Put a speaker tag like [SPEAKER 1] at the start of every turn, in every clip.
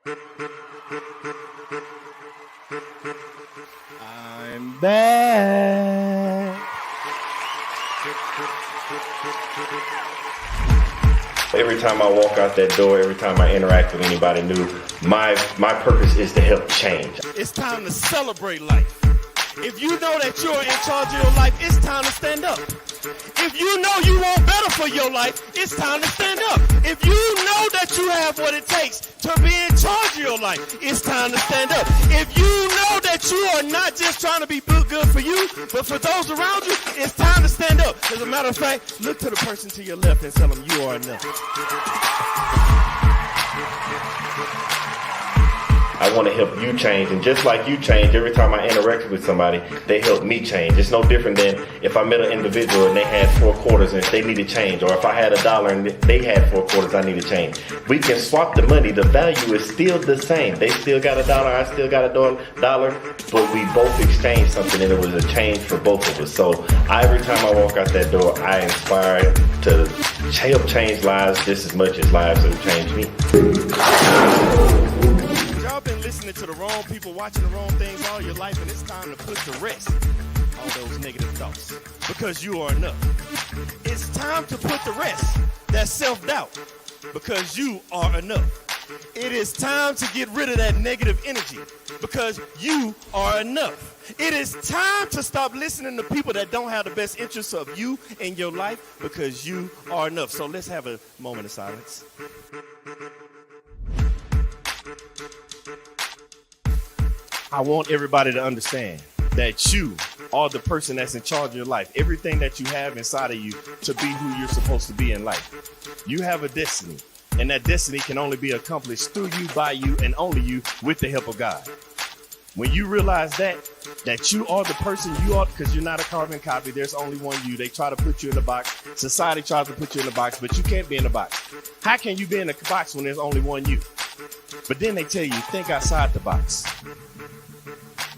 [SPEAKER 1] I'm back.
[SPEAKER 2] Every time I walk out that door, every time I interact with anybody new, my purpose is to help change.
[SPEAKER 1] It's time to celebrate life. If you know that you're in charge of your life, it's time to stand up. If you know you want better for your life, it's time to stand up. If you know that you have what it takes to be in charge of your life, it's time to stand up. If you know that you are not just trying to be good for you, but for those around you, it's time to stand up. As a matter of fact, look to the person to your left and tell them you are enough.
[SPEAKER 2] I want to help you change, and just like you change, every time I interact with somebody, they help me change. It's no different than if I met an individual and they had 4 quarters and they needed change, or if I had $1 and they had 4 quarters, I need to change. We can swap the money. The value is still the same. They still got $1, I still got $1, but we both exchange something, and it was a change for both of us. So every time I walk out that door, I inspire to help change lives just as much as lives have changed me.
[SPEAKER 1] Y'all been listening to the wrong people, watching the wrong things all your life, and it's time to put to rest all those negative thoughts, because you are enough. It's time to put to rest that self-doubt, because you are enough. It is time to get rid of that negative energy, because you are enough. It is time to stop listening to people that don't have the best interests of you in your life, because you are enough. So let's have a moment of silence. I want everybody to understand that you are the person that's in charge of your life. Everything that you have inside of you to be who you're supposed to be in life. You have a destiny, and that destiny can only be accomplished through you, by you, and only you, with the help of God. When you realize that you are the person you are, because you're not a carbon copy, there's only one you. They try to put you in a box. Society tries to put you in a box, but you can't be in a box. How can you be in a box when there's only one you? But then they tell you, think outside the box.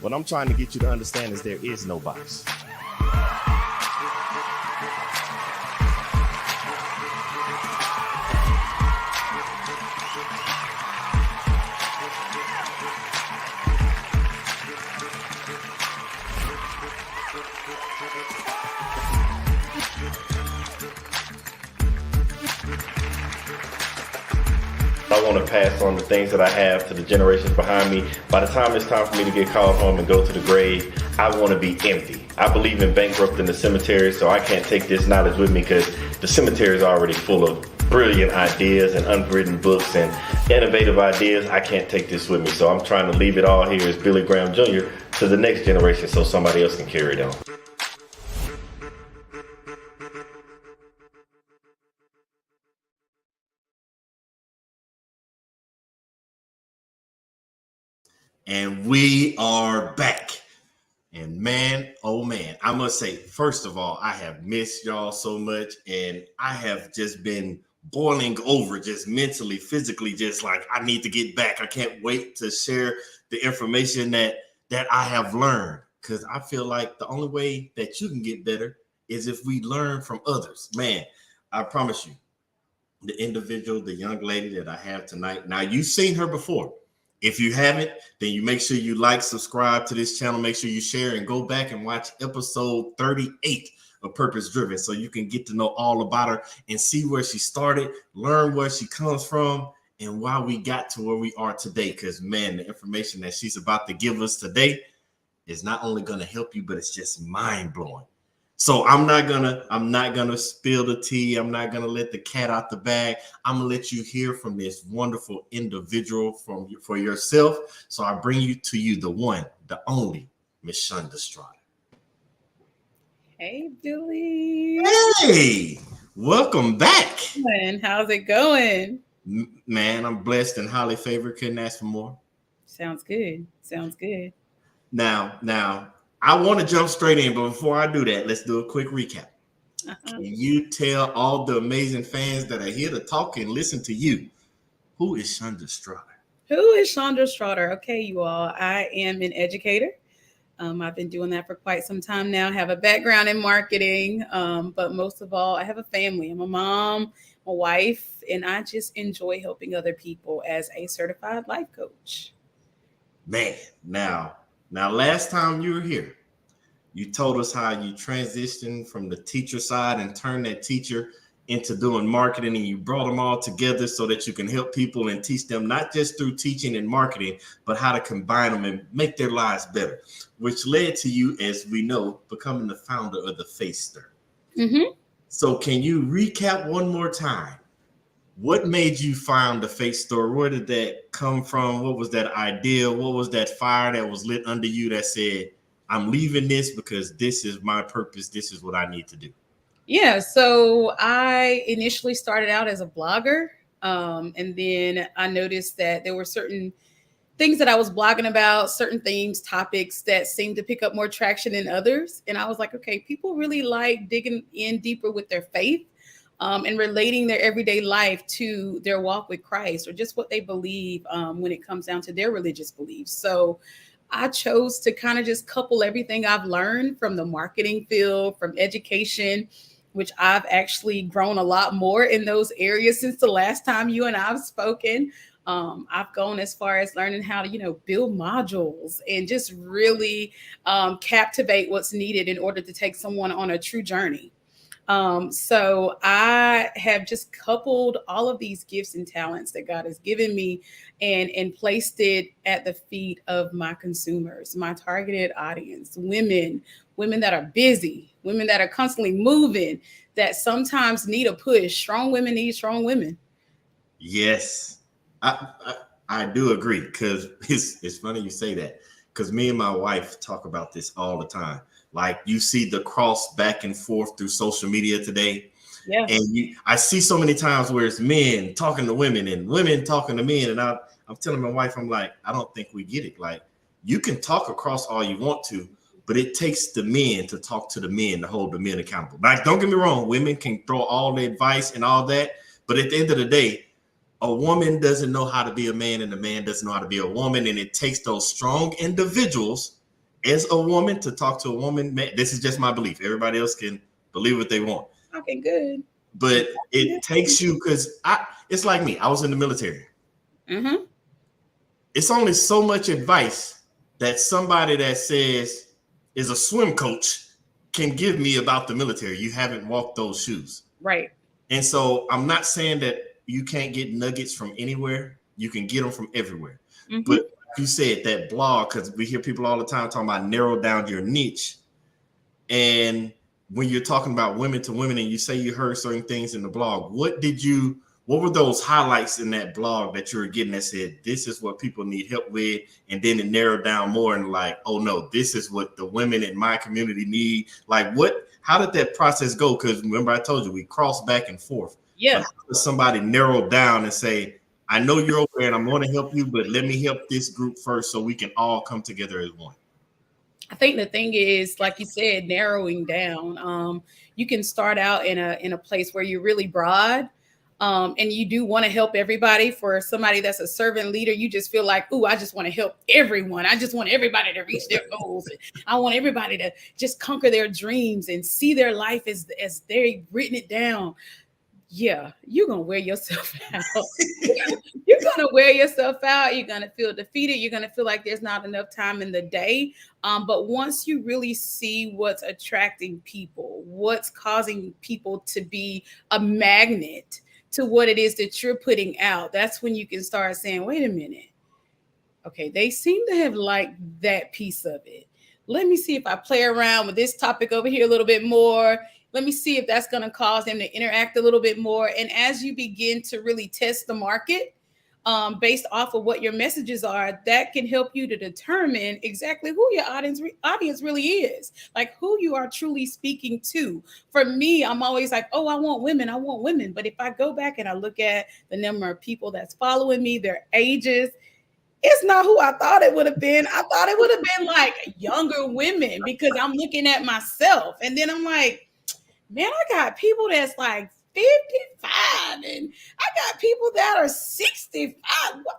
[SPEAKER 1] What I'm trying to get you to understand is there is no box.
[SPEAKER 2] I want to pass on the things that I have to the generations behind me. By the time it's time for me to get called home and go to the grave, I want to be empty. I believe in bankrupting the cemetery, so I can't take this knowledge with me, because the cemetery is already full of brilliant ideas and unwritten books and innovative ideas. I can't take this with me, so I'm trying to leave it all here as Billy Graham Jr. to the next generation so somebody else can carry it on.
[SPEAKER 3] And we are back. And man, oh man, I must say, first of all, I have missed y'all so much. And I have just been boiling over, just mentally, physically, just like, I need to get back. I can't wait to share the information that I have learned. Because I feel like the only way that you can get better is if we learn from others. Man, I promise you, the individual, the young lady that I have tonight, now you've seen her before. If you haven't, then you make sure you like, subscribe to this channel, make sure you share, and go back and watch episode 38 of Purpose Driven so you can get to know all about her and see where she started, learn where she comes from, and why we got to where we are today. Because, man, the information that she's about to give us today is not only going to help you, but it's just mind-blowing. So I'm not gonna spill the tea. I'm not gonna let the cat out the bag. I'm gonna let you hear from this wonderful individual for yourself. So I bring you the one, the only, Miss Shonda Strada.
[SPEAKER 4] Hey, Billy.
[SPEAKER 3] Hey, welcome back.
[SPEAKER 4] How's it going?
[SPEAKER 3] Man, I'm blessed and highly favored. Couldn't ask for more.
[SPEAKER 4] Sounds good.
[SPEAKER 3] Now. I want to jump straight in, but before I do that, let's do a quick recap. Can you tell all the amazing fans that are here to talk and listen to you, who is Shonda Strada?
[SPEAKER 4] Who is Shonda Strada? Okay, you all. I am an educator. I've been doing that for quite some time now. I have a background in marketing, but most of all, I have a family. I'm a mom, a wife, and I just enjoy helping other people as a certified life coach.
[SPEAKER 3] Man, now, last time you were here, you told us how you transitioned from the teacher side and turned that teacher into doing marketing, and you brought them all together so that you can help people and teach them not just through teaching and marketing, but how to combine them and make their lives better, which led to you, as we know, becoming the founder of the Faith Stir.
[SPEAKER 4] Mm-hmm.
[SPEAKER 3] So can you recap one more time? What made you found the Faith Stir? Where did that come from? What was that idea? What was that fire that was lit under you that said, I'm leaving this because this is my purpose. This is what I need to do?
[SPEAKER 4] Yeah, so I initially started out as a blogger, and then I noticed that there were certain things that I was blogging about, certain themes, topics that seemed to pick up more traction than others. And I was like, okay, people really like digging in deeper with their faith, and relating their everyday life to their walk with Christ, or just what they believe when it comes down to their religious beliefs. So I chose to kind of just couple everything I've learned from the marketing field, from education, which I've actually grown a lot more in those areas since the last time you and I have spoken. I've gone as far as learning how to, build modules and just really captivate what's needed in order to take someone on a true journey. So I have just coupled all of these gifts and talents that God has given me and placed it at the feet of my consumers, my targeted audience, women that are busy, women that are constantly moving, that sometimes need a push. Strong women need strong women.
[SPEAKER 3] Yes, I do agree, because it's funny you say that, because me and my wife talk about this all the time. Like, you see the cross back and forth through social media today.
[SPEAKER 4] Yeah.
[SPEAKER 3] And I see so many times where it's men talking to women and women talking to men. And I'm telling my wife, I'm like, I don't think we get it. Like, you can talk across all you want to, but it takes the men to talk to the men to hold the men accountable. Like, don't get me wrong, women can throw all the advice and all that. But at the end of the day, a woman doesn't know how to be a man and a man doesn't know how to be a woman. And it takes those strong individuals as a woman to talk to a woman. Man, this is just my belief. Everybody else can believe what they want.
[SPEAKER 4] Okay, good.
[SPEAKER 3] But it takes you, because it's like me. I was in the military.
[SPEAKER 4] Mm-hmm.
[SPEAKER 3] It's only so much advice that somebody that says is a swim coach can give me about the military. You haven't walked those shoes.
[SPEAKER 4] Right.
[SPEAKER 3] And so I'm not saying that you can't get nuggets from anywhere. You can get them from everywhere. Mm-hmm. But like you said, that blog, because we hear people all the time talking about narrow down your niche. And when you're talking about women to women and you say you heard certain things in the blog, what were those highlights in that blog that you were getting that said, this is what people need help with? And then it narrowed down more and like, oh no, this is what the women in my community need. Like, how did that process go? Because remember, I told you we crossed back and forth.
[SPEAKER 4] Yeah.
[SPEAKER 3] But how does somebody narrow down and say, I know you're over there and I'm going to help you, but let me help this group first so we can all come together as one?
[SPEAKER 4] I think the thing is, like you said, narrowing down. You can start out in a place where you're really broad, and you do want to help everybody. For somebody that's a servant leader, you just feel like, ooh, I just want to help everyone. I just want everybody to reach their goals. I want everybody to just conquer their dreams and see their life as they've written it down. Yeah, you're going to wear yourself out. You're going to wear yourself out. You're going to feel defeated. You're going to feel like there's not enough time in the day. But once you really see what's attracting people, what's causing people to be a magnet to what it is that you're putting out, that's when you can start saying, wait a minute. Okay, they seem to have liked that piece of it. Let me see if I play around with this topic over here a little bit more. Let me see if that's going to cause them to interact a little bit more. And as you begin to really test the market based off of what your messages are, that can help you to determine exactly who your audience really is, like who you are truly speaking to. For me, I'm always like, oh, I want women. But if I go back and I look at the number of people that's following me, their ages, it's not who I thought it would have been. I thought it would have been like younger women, because I'm looking at myself. And then I'm like, man, I got people that's like 55 and I got people that are 65.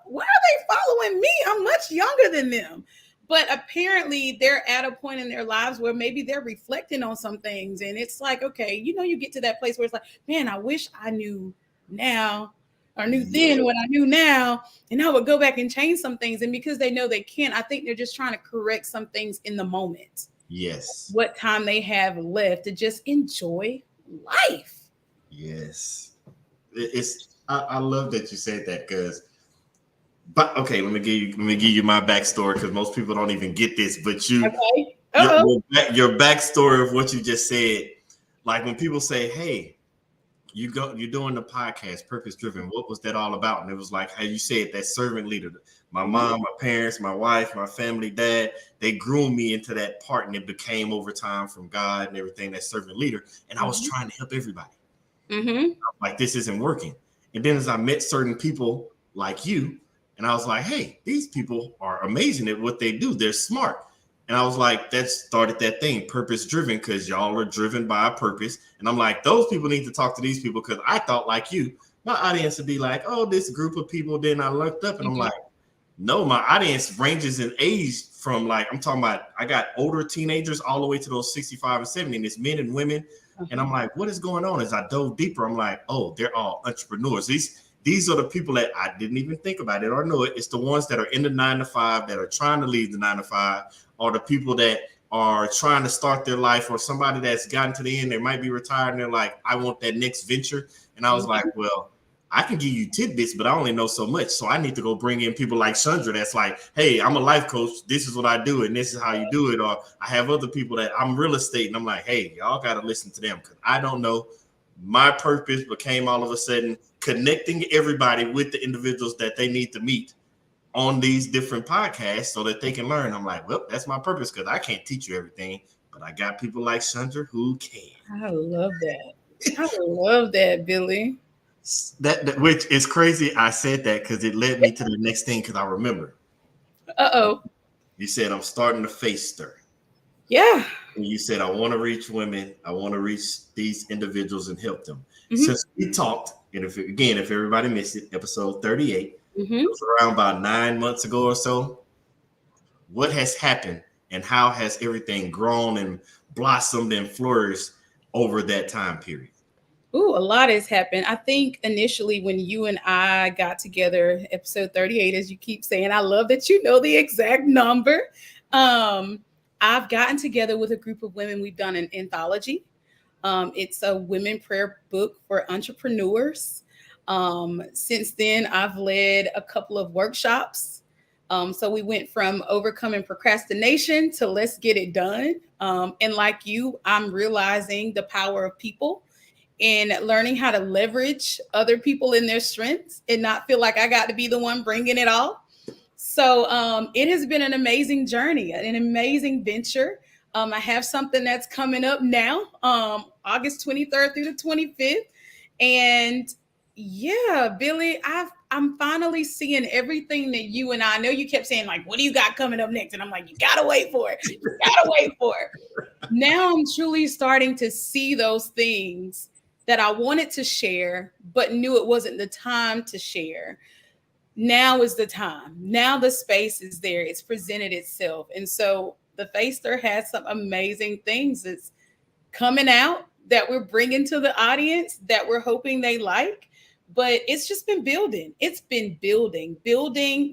[SPEAKER 4] Why are they following me? I'm much younger than them. But apparently they're at a point in their lives where maybe they're reflecting on some things. And it's like, okay, you get to that place where it's like, man, I wish I knew now or knew then what I knew now. And I would go back and change some things. And because they know they can't, I think they're just trying to correct some things in the moment.
[SPEAKER 3] Yes.
[SPEAKER 4] What time they have left to just enjoy life.
[SPEAKER 3] Yes. I love that you said that because. But okay, let me give you my backstory because most people don't even get this. But
[SPEAKER 4] Okay.
[SPEAKER 3] your backstory of what you just said, like when people say, "Hey, you're doing the podcast, Purpose Driven. What was that all about?" And it was like how you said, that servant leader. My mom, my parents, my wife, my family, dad, they groomed me into that part, and it became over time from God and everything, that servant leader. And I was trying to help everybody. Like this isn't working. And then as I met certain people like you. And I was like, hey, these people are amazing at what they do. They're smart. And I was like, that started that thing, purpose driven, because y'all are driven by a purpose. And I'm like, those people need to talk to these people because I thought like you, my audience would be like, oh, this group of people. Then I looked up and I'm like, no, my audience ranges in age from like, I'm talking about, I got older teenagers all the way to those 65 and 70. And it's men and women. And I'm like, what is going on? As I dove deeper, I'm like, oh, they're all entrepreneurs. These are the people that I didn't even think about it or know it. It's the ones that are in the 9-to-5 that are trying to leave the 9-to-5, or the people that are trying to start their life, or somebody that's gotten to the end. They might be retired and they're like, I want that next venture. And I was like, well, I can give you tidbits, but I only know so much. So I need to go bring in people like Chandra that's like, hey, I'm a life coach. This is what I do. And this is how you do it. Or I have other people that I'm real estate. And I'm like, hey, y'all got to listen to them because I don't know. My purpose became all of a sudden connecting everybody with the individuals that they need to meet on these different podcasts so that they can learn. I'm like, well, that's my purpose because I can't teach you everything, but I got people like Chandra who can.
[SPEAKER 4] I love that. I love that, Billy.
[SPEAKER 3] That which is crazy. I said that because it led me to the next thing because I remember. You said I'm starting to face stir.
[SPEAKER 4] Yeah.
[SPEAKER 3] And you said I want to reach women. I want to reach these individuals and help them. Since we talked, and if everybody missed it, episode 38, it was around about 9 months ago or so. What has happened and how has everything grown and blossomed and flourished over that time period?
[SPEAKER 4] Ooh, a lot has happened. I think initially when you and I got together, episode 38, as you keep saying, I love that you know the exact number. I've gotten together with a group of women. We've done an anthology. It's a women prayer book for entrepreneurs. Since then, I've led a couple of workshops. So we went from overcoming procrastination to let's get it done. And like you, I'm realizing the power of people and learning how to leverage other people in their strengths and not feel like I got to be the one bringing it all. So it has been an amazing journey, an amazing venture. I have something that's coming up now, August 23rd through the 25th. And yeah, Billy, I'm finally seeing everything that you and I know you kept saying, like, what do you got coming up next? And I'm like, you got to wait for it. You got to wait for it. Now I'm truly starting to see those things that I wanted to share, but knew it wasn't the time to share. Now is the time. Now the space is there. It's presented itself. And so the Faster has some amazing things that's coming out that we're bringing to the audience that we're hoping they like. But it's just been building. It's been building,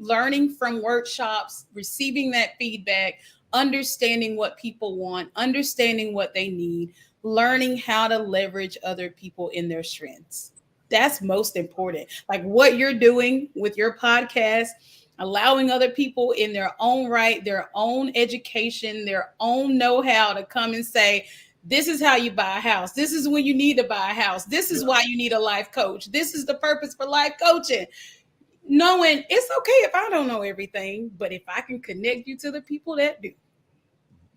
[SPEAKER 4] learning from workshops, receiving that feedback, understanding what people want, understanding what they need, learning how to leverage other people in their strengths. That's most important. Like what you're doing with your podcast, allowing other people in their own right, their own education, their own know-how to come and say, this is how you buy a house. This is when you need to buy a house. This is why you need a life coach. This is the purpose for life coaching. Knowing it's okay if I don't know everything, but if I can connect you to the people that do,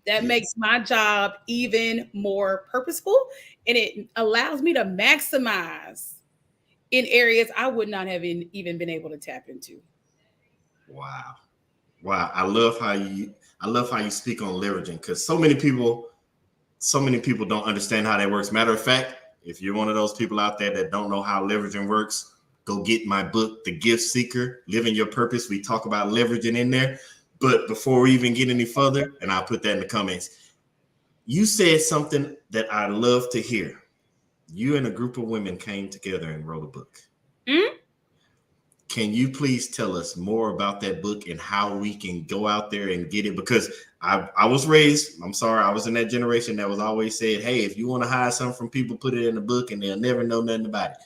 [SPEAKER 4] that makes my job even more purposeful. And it allows me to maximize in areas I would not have even been able to tap into.
[SPEAKER 3] Wow. I love how you speak on leveraging because so many people don't understand how that works. Matter of fact, if you're one of those people out there that don't know how leveraging works, go get my book, The Gift Seeker, Living Your Purpose. We talk about leveraging in there. But before we even get any further, and I'll put that in the comments, you said something that I love to hear. You and a group of women came together and wrote a book.
[SPEAKER 4] Mm-hmm.
[SPEAKER 3] Can you please tell us more about that book and how we can go out there and get it? Because I was raised, I'm sorry, I was in that generation that was always said, hey, if you want to hide something from people, put it in a book and they'll never know nothing about it.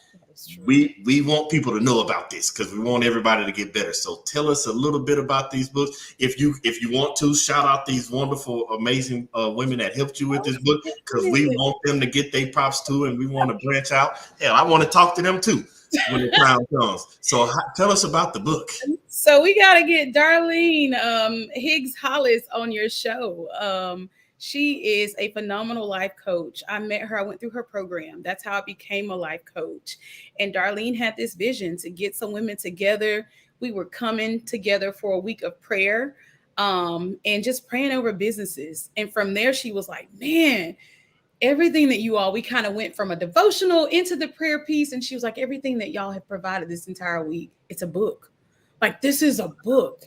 [SPEAKER 3] We want people to know about this because we want everybody to get better. So tell us a little bit about these books. If you want to, shout out these wonderful, amazing women that helped you with this book, because we want them to get their props too, and we want to branch out. Hell, I want to talk to them too when the time comes. So tell us about the book.
[SPEAKER 4] So we got to get Darlene Higgs Hollis on your show. She is a phenomenal life coach. I met her. I went through her program. That's how I became a life coach. And Darlene had this vision to get some women together. We were coming together for a week of prayer and just praying over businesses. And from there, she was like, man, everything that we kind of went from a devotional into the prayer piece. And she was like, everything that y'all have provided this entire week, it's a book. Like, this is a book.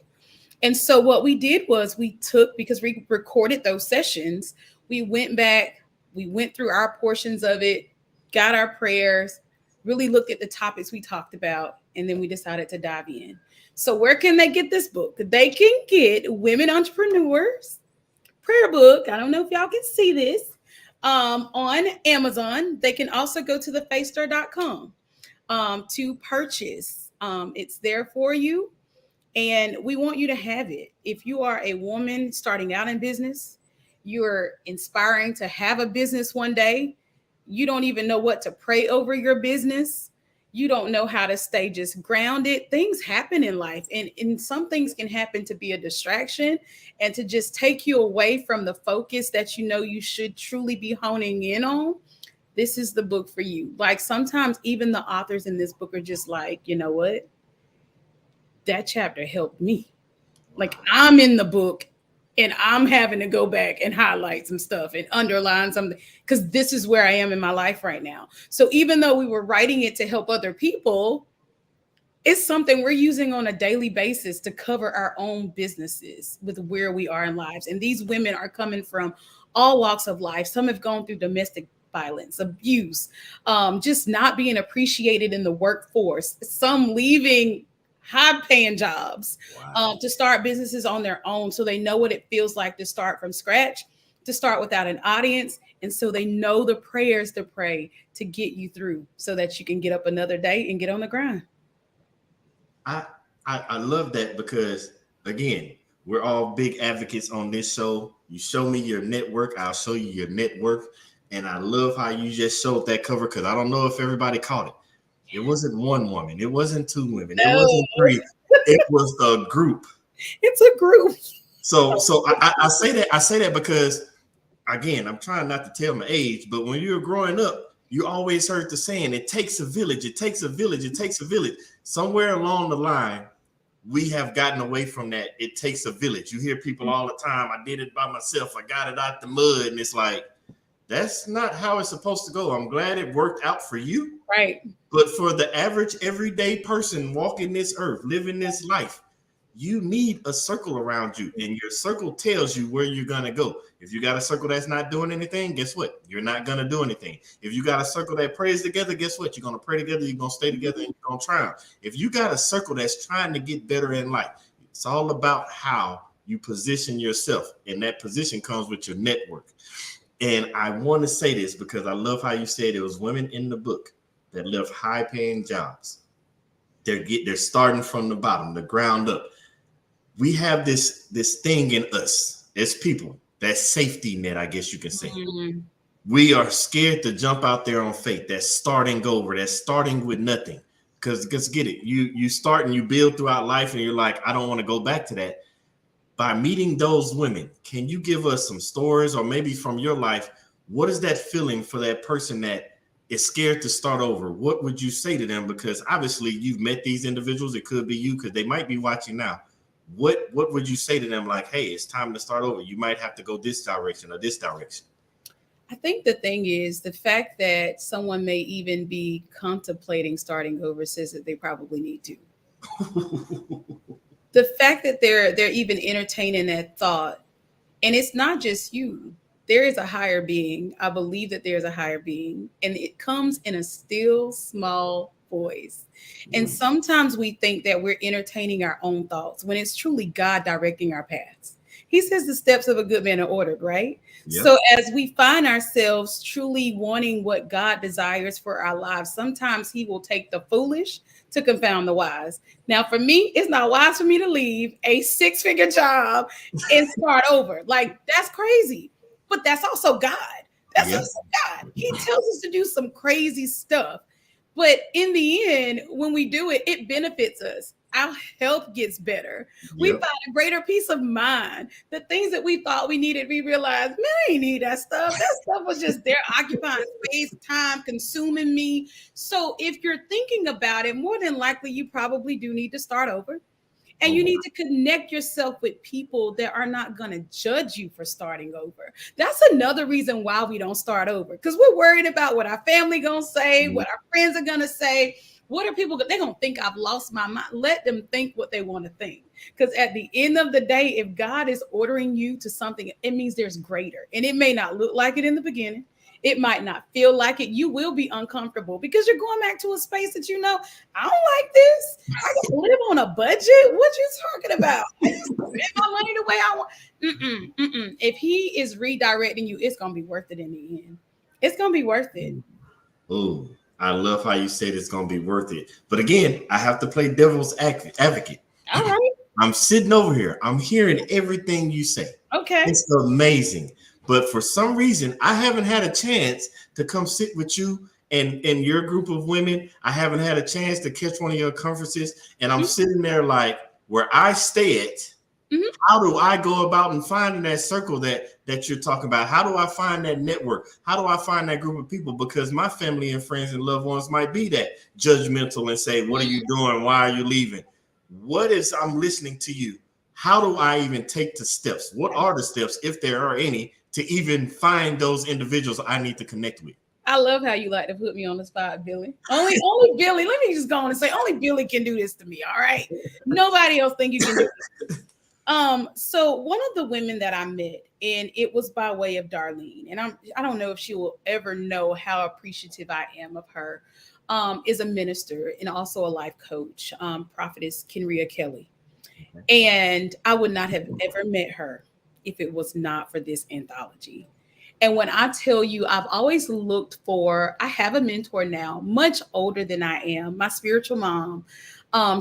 [SPEAKER 4] And so what we did was because we recorded those sessions, we went back, we went through our portions of it, got our prayers, really looked at the topics we talked about, and then we decided to dive in. So where can they get this book? They can get Women Entrepreneurs Prayer Book. I don't know if y'all can see this on Amazon. They can also go to thefacestar.com to purchase. It's there for you. And we want you to have it. If you are a woman starting out in business, you're inspiring to have a business one day, you don't even know what to pray over your business, you don't know how to stay just grounded. Things happen in life, and some things can happen to be a distraction and to just take you away from the focus that you know you should truly be honing in on. This is the book for you. Like, sometimes even the authors in this book are just like, you know what? That chapter helped me. Like, I'm in the book and I'm having to go back and highlight some stuff and underline something because this is where I am in my life right now. So even though we were writing it to help other people, it's something we're using on a daily basis to cover our own businesses with where we are in lives. And these women are coming from all walks of life. Some have gone through domestic violence, abuse, just not being appreciated in the workforce, some leaving high-paying jobs to start businesses on their own, so they know what it feels like to start from scratch, to start without an audience, and so they know the prayers to pray to get you through so that you can get up another day and get on the grind.
[SPEAKER 3] I love that because, again, we're all big advocates on this show. You show me your network, I'll show you your network. And I love how you just showed that cover, because I don't know if everybody caught it. It wasn't one woman. It wasn't two women. It wasn't three. It was a group.
[SPEAKER 4] It's a group.
[SPEAKER 3] So I say that. I say that because, again, I'm trying not to tell my age, but when you were growing up, you always heard the saying, it takes a village. It takes a village. It takes a village. Somewhere along the line, we have gotten away from that. It takes a village. You hear people all the time, I did it by myself. I got it out the mud. And it's like, that's not how it's supposed to go. I'm glad it worked out for you.
[SPEAKER 4] Right.
[SPEAKER 3] But for the average everyday person walking this earth, living this life, you need a circle around you, and your circle tells you where you're going to go. If you got a circle that's not doing anything, guess what? You're not going to do anything. If you got a circle that prays together, guess what? You're going to pray together, you're going to stay together, and you're going to triumph. If you got a circle that's trying to get better in life, it's all about how you position yourself, and that position comes with your network. And I want to say this because I love how you said it was women in the book that left high-paying jobs. They're starting from the bottom, the ground up. We have this thing in us as people, that safety net, I guess you can say. Mm-hmm. We are scared to jump out there on faith. That's starting over. That's starting with nothing. Because get it, you start and you build throughout life, and you're like, I don't want to go back to that. By meeting those women, can you give us some stories, or maybe from your life, what is that feeling for that person that is scared to start over? What would you say to them? Because obviously you've met these individuals. It could be you, because they might be watching now. What would you say to them? Like, hey, it's time to start over. You might have to go this direction or this direction.
[SPEAKER 4] I think the thing is the fact that someone may even be contemplating starting over says that they probably need to. The fact that they're even entertaining that thought, and it's not just you. There is a higher being. I believe that there's a higher being, and it comes in a still small voice. And sometimes we think that we're entertaining our own thoughts when it's truly God directing our paths. He says the steps of a good man are ordered, right?
[SPEAKER 3] Yep.
[SPEAKER 4] So as we find ourselves truly wanting what God desires for our lives, sometimes he will take the foolish to confound the wise. Now, for me, it's not wise for me to leave a 6-figure job and start over. Like, that's crazy. But that's also God. That's
[SPEAKER 3] Yep.
[SPEAKER 4] also God. He tells us to do some crazy stuff. But in the end, when we do it, it benefits us. Our health gets better. We
[SPEAKER 3] Yep.
[SPEAKER 4] find a greater peace of mind. The things that we thought we needed, we realized, man, I ain't need that stuff. That stuff was just there occupying space, time, consuming me. So if you're thinking about it, more than likely, you probably do need to start over. And you need to connect yourself with people that are not going to judge you for starting over. That's another reason why we don't start over, because we're worried about what our family going to say, what our friends are going to say. What are people? They're going to think I've lost my mind. Let them think what they want to think. Because at the end of the day, if God is ordering you to something, it means there's greater. And it may not look like it in the beginning. It might not feel like it. You will be uncomfortable because you're going back to a space that I don't like this. I can live on a budget. What you talking about? I just spend my money the way I want. If he is redirecting you, it's going to be worth it in the end. It's going to be worth it.
[SPEAKER 3] Oh, I love how you said it's going to be worth it. But again, I have to play devil's advocate.
[SPEAKER 4] All right.
[SPEAKER 3] I'm sitting over here. I'm hearing everything you say.
[SPEAKER 4] Okay.
[SPEAKER 3] It's amazing. But for some reason, I haven't had a chance to come sit with you and your group of women. I haven't had a chance to catch one of your conferences. And I'm sitting there like, where I stay at, how do I go about and finding that circle that you're talking about? How do I find that network? How do I find that group of people? Because my family and friends and loved ones might be that judgmental and say, what are you doing? Why are you leaving? I'm listening to you. How do I even take the steps? What are the steps, if there are any, to even find those individuals I need to connect with?
[SPEAKER 4] I love how you like to put me on the spot, Billy. Only Billy. Let me just go on and say, only Billy can do this to me. All right. Nobody else think you can do this. So one of the women that I met, and it was by way of Darlene, and I don't know if she will ever know how appreciative I am of her, is a minister and also a life coach, prophetess Kenria Kelly. And I would not have ever met her if it was not for this anthology. And when I tell you, I've always looked for, I have a mentor now, much older than I am, my spiritual mom.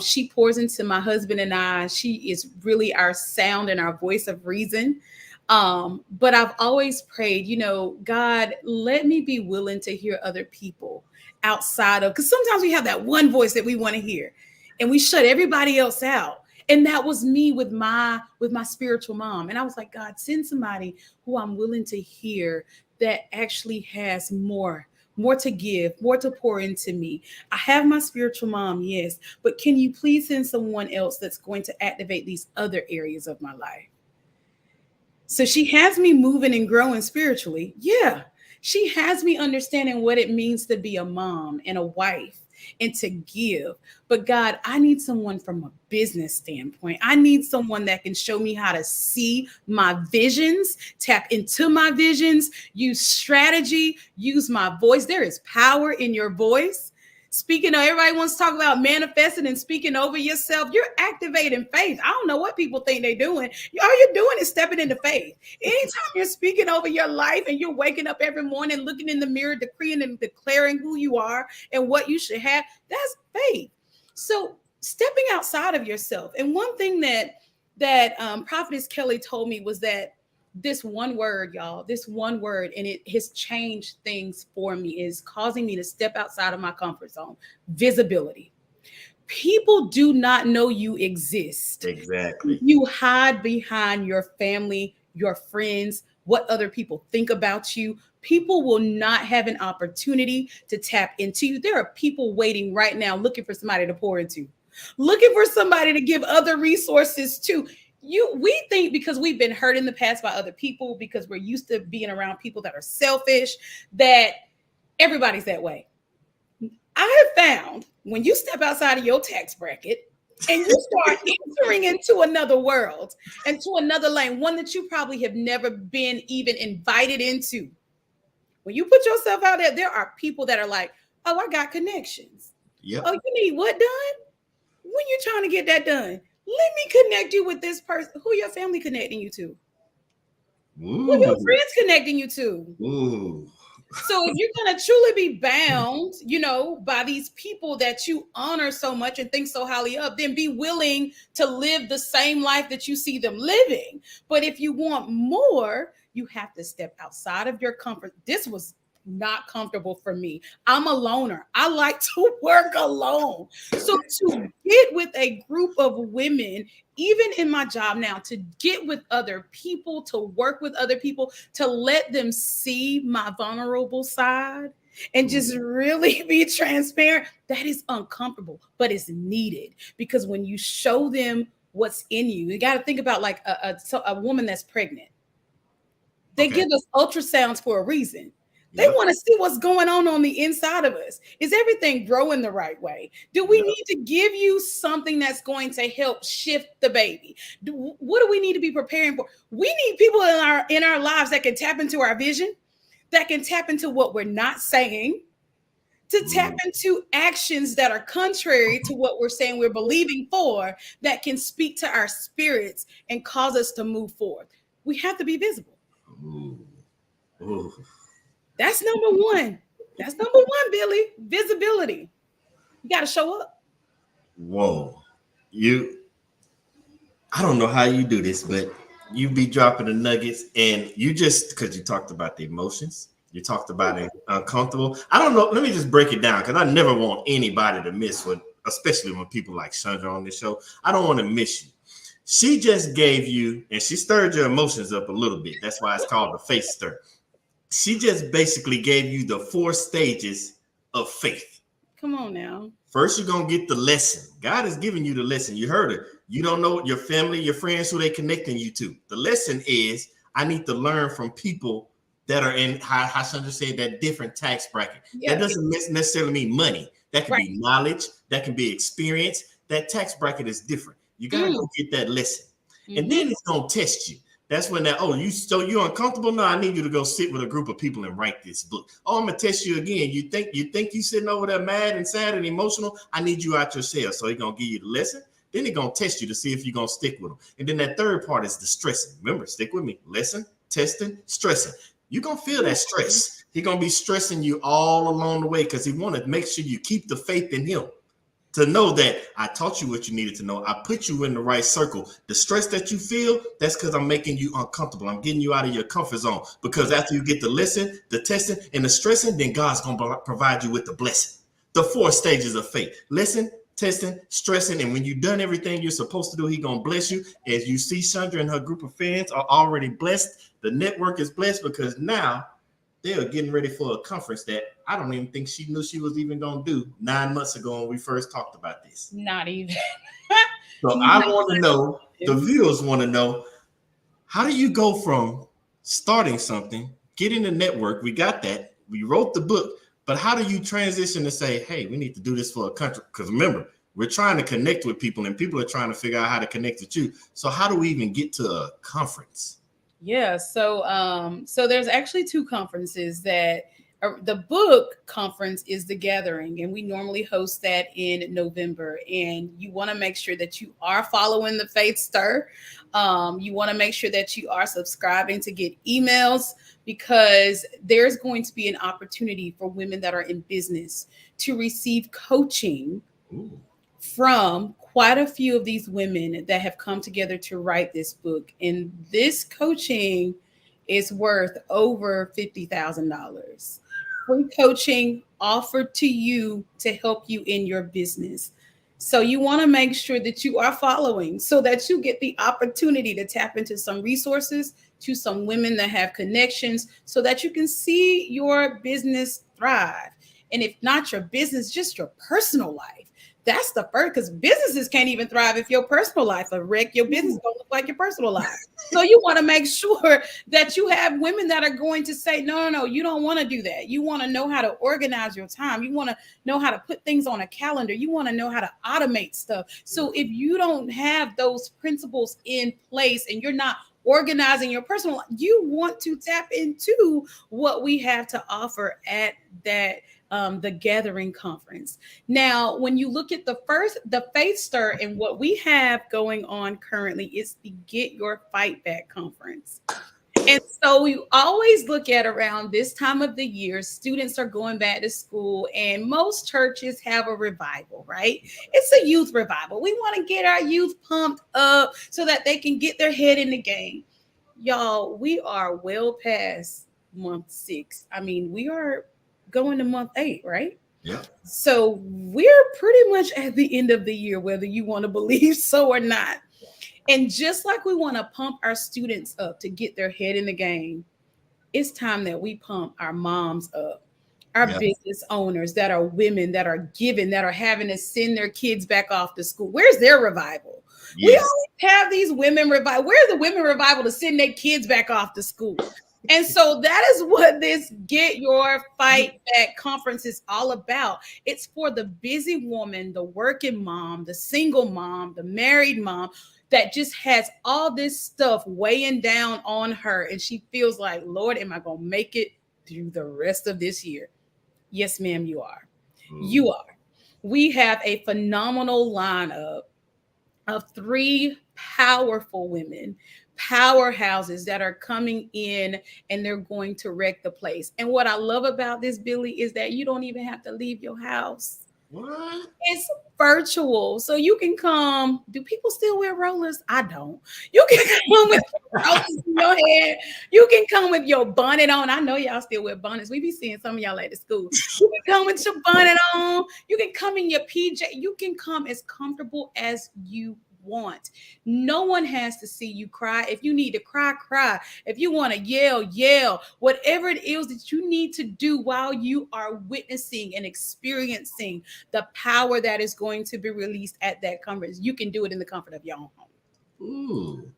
[SPEAKER 4] She pours into my husband and I. She is really our sound and our voice of reason. But I've always prayed, God, let me be willing to hear other people outside of, because sometimes we have that one voice that we want to hear and we shut everybody else out. And that was me with my spiritual mom. And I was like, God, send somebody who I'm willing to hear that actually has more to give, more to pour into me. I have my spiritual mom, yes, but can you please send someone else that's going to activate these other areas of my life? So she has me moving and growing spiritually. Yeah. She has me understanding what it means to be a mom and a wife and to give. But God, I need someone from a business standpoint. I need someone that can show me how to see my visions, tap into my visions, use strategy, use my voice. There is power in your voice. Speaking of, everybody wants to talk about manifesting and speaking over yourself. You're activating faith. I don't know what people think they're doing. All you're doing is stepping into faith. Anytime you're speaking over your life and you're waking up every morning, looking in the mirror, decreeing and declaring who you are and what you should have, that's faith. So stepping outside of yourself. And one thing that Prophetess Kelly told me was that this one word, y'all, this one word, and it has changed things for me, is causing me to step outside of my comfort zone. Visibility. People do not know you exist.
[SPEAKER 3] Exactly.
[SPEAKER 4] You hide behind your family, your friends, what other people think about you. People will not have an opportunity to tap into you. There are people waiting right now looking for somebody to pour into, looking for somebody to give other resources to. We think because we've been hurt in the past by other people, because we're used to being around people that are selfish, that everybody's that way. I have found when you step outside of your tax bracket, And you start entering into another world, into another lane, one that you probably have never been even invited into. When you put yourself out there, there are people that are like, oh, I got connections.
[SPEAKER 3] Yep.
[SPEAKER 4] Oh, you need what done? When you trying to get that done? Let me connect you with this person. Who your family connecting you to? Who your
[SPEAKER 3] Ooh.
[SPEAKER 4] friends connecting you to?
[SPEAKER 3] Ooh.
[SPEAKER 4] So if you're going to truly be bound, by these people that you honor so much and think so highly of, then be willing to live the same life that you see them living. But if you want more, you have to step outside of your comfort. This was not comfortable for me. I'm a loner. I like to work alone. So to get with a group of women, even in my job now, to get with other people, to work with other people, to let them see my vulnerable side and just really be transparent, that is uncomfortable, but it's needed, because when you show them what's in you, you got to think about like a woman that's pregnant. They give us ultrasounds for a reason. They want to see what's going on the inside of us. Is everything growing the right way? Do we need to give you something that's going to help shift the baby? What do we need to be preparing for? We need people in our lives that can tap into our vision, that can tap into what we're not saying, to tap into actions that are contrary to what we're saying we're believing for, that can speak to our spirits and cause us to move forward. We have to be visible.
[SPEAKER 3] Ooh.
[SPEAKER 4] That's number one. That's number one, Billy. Visibility. You got to show up.
[SPEAKER 3] Whoa. I don't know how you do this, but you be dropping the nuggets, and you just, because you talked about the emotions, you talked about it uncomfortable. I don't know. Let me just break it down, because I never want anybody to miss what, especially when people like Chandra on this show. I don't want to miss you. She just gave you, and she stirred your emotions up a little bit. That's why it's called the faith stir. She just basically gave you the 4 stages of faith.
[SPEAKER 4] Come on now.
[SPEAKER 3] First, you're going to get the lesson. God is giving you the lesson. You heard it. You don't know your family, your friends, who they connecting you to. The lesson is, I need to learn from people that are in, how Chandra said, that different tax bracket.
[SPEAKER 4] Yeah.
[SPEAKER 3] That doesn't necessarily mean money. That can be knowledge. That can be experience. That tax bracket is different. You got to go get that lesson. And then it's going to test you. That's when you're uncomfortable. No, I need you to go sit with a group of people and write this book. Oh, I'm gonna test you again. You think you sitting over there mad and sad and emotional? I need you out your cell. So he's gonna give you the lesson. Then he's gonna test you to see if you're gonna stick with him. And then that third part is the stressing. Remember, stick with me. Lesson, testing, stressing. You're gonna feel that stress. He's gonna be stressing you all along the way, because he want to make sure you keep the faith in him. To know that I taught you what you needed to know. I put you in the right circle. The stress that you feel, that's because I'm making you uncomfortable. I'm getting you out of your comfort zone. Because after you get the lesson, the testing, and the stressing, then God's going to provide you with the blessing. The 4 stages of faith. Listen, testing, stressing, and when you've done everything you're supposed to do, he's going to bless you. As you see, Chandra and her group of fans are already blessed. The network is blessed, because now they are getting ready for a conference that I don't even think she knew she was even going to do 9 months ago when we first talked about this.
[SPEAKER 4] Not even.
[SPEAKER 3] So I want to know, the viewers want to know, how do you go from starting something, getting the network? We got that. We wrote the book. But how do you transition to say, hey, we need to do this for a country? Because remember, we're trying to connect with people, and people are trying to figure out how to connect with you. So how do we even get to a conference?
[SPEAKER 4] Yeah, so there's actually 2 conferences that the book conference is the Gathering, and we normally host that in November. And you want to make sure that you are following the Faith Stir. You want to make sure that you are subscribing to get emails, because there's going to be an opportunity for women that are in business to receive coaching from quite a few of these women that have come together to write this book. And this coaching is worth over $50,000. Free coaching offered to you to help you in your business. So you want to make sure that you are following, so that you get the opportunity to tap into some resources, to some women that have connections, so that you can see your business thrive. And if not your business, just your personal life. That's the first, because businesses can't even thrive if your personal life a wreck. Your business don't look like your personal life. So you want to make sure that you have women that are going to say, no, you don't want to do that. You want to know how to organize your time. You want to know how to put things on a calendar. You want to know how to automate stuff. So if you don't have those principles in place and you're not organizing your personal life, you want to tap into what we have to offer at that the Gathering Conference. Now, when you look at the Faith Stir, and what we have going on currently is the Get Your Fight Back Conference. And so we always look at around this time of the year, students are going back to school, and most churches have a revival, right? It's a youth revival. We want to get our youth pumped up so that they can get their head in the game. Y'all, we are well past month 6. I mean, we are going to month 8, right?
[SPEAKER 3] Yeah.
[SPEAKER 4] So we're pretty much at the end of the year, whether you want to believe so or not. And just like we want to pump our students up to get their head in the game, it's time that we pump our moms up, our business owners that are women, that are giving, that are having to send their kids back off to school. Where's their revival? Yes. We always have these women revival. Where's the women revival to send their kids back off to school? And so that is what this Get Your Fight Back Conference is all about. It's for the busy woman, the working mom, the single mom, the married mom that just has all this stuff weighing down on her. And she feels like, Lord, am I going to make it through the rest of this year? Yes, ma'am, you are. You are. We have a phenomenal lineup of 3 powerful women, powerhouses that are coming in, and they're going to wreck the place. And what I love about this, Billy, is that you don't even have to leave your house.
[SPEAKER 3] What?
[SPEAKER 4] It's virtual. So you can come. Do people still wear rollers? I don't. You can come with rollers in your hair. You can come with your bonnet on. I know y'all still wear bonnets. We be seeing some of y'all at the school. You can come with your bonnet on. You can come in your PJ. You can come as comfortable as you want. No one has to see you cry. If you need to cry, cry. If you want to yell, yell. Whatever it is that you need to do while you are witnessing and experiencing the power that is going to be released at that conference, you can do it in the comfort of your own home.
[SPEAKER 3] Ooh.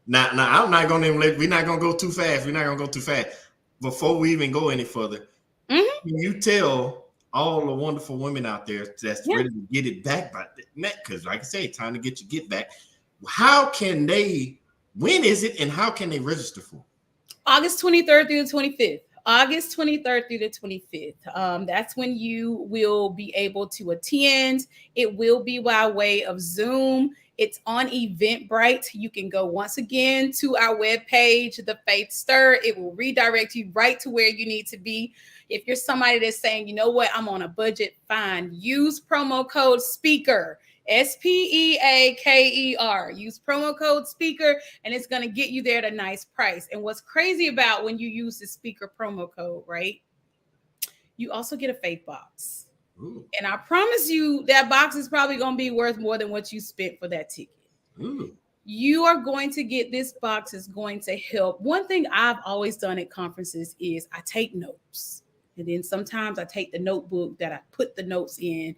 [SPEAKER 3] Now I'm not gonna we're not gonna go too fast. We're not gonna go too fast. Before we even go any further, can you tell all the wonderful women out there that's ready to get it back by that? Because like I say, time to get your get back. How can they, when is it, and how can they register for?
[SPEAKER 4] August 23rd through the 25th. August 23rd through the 25th. That's when you will be able to attend. It will be by way of Zoom. It's on Eventbrite. You can go once again to our webpage, The Faith Stir. It will redirect you right to where you need to be. If you're somebody that's saying, you know what, I'm on a budget, fine. Use promo code SPEAKER, SPEAKER. Use promo code SPEAKER, and it's going to get you there at a nice price. And what's crazy about when you use the SPEAKER promo code, right? You also get a faith box. Ooh. And I promise you that box is probably going to be worth more than what you spent for that ticket. Ooh. You are going to get this box. Is going to help. One thing I've always done at conferences is I take notes. And then sometimes I take the notebook that I put the notes in,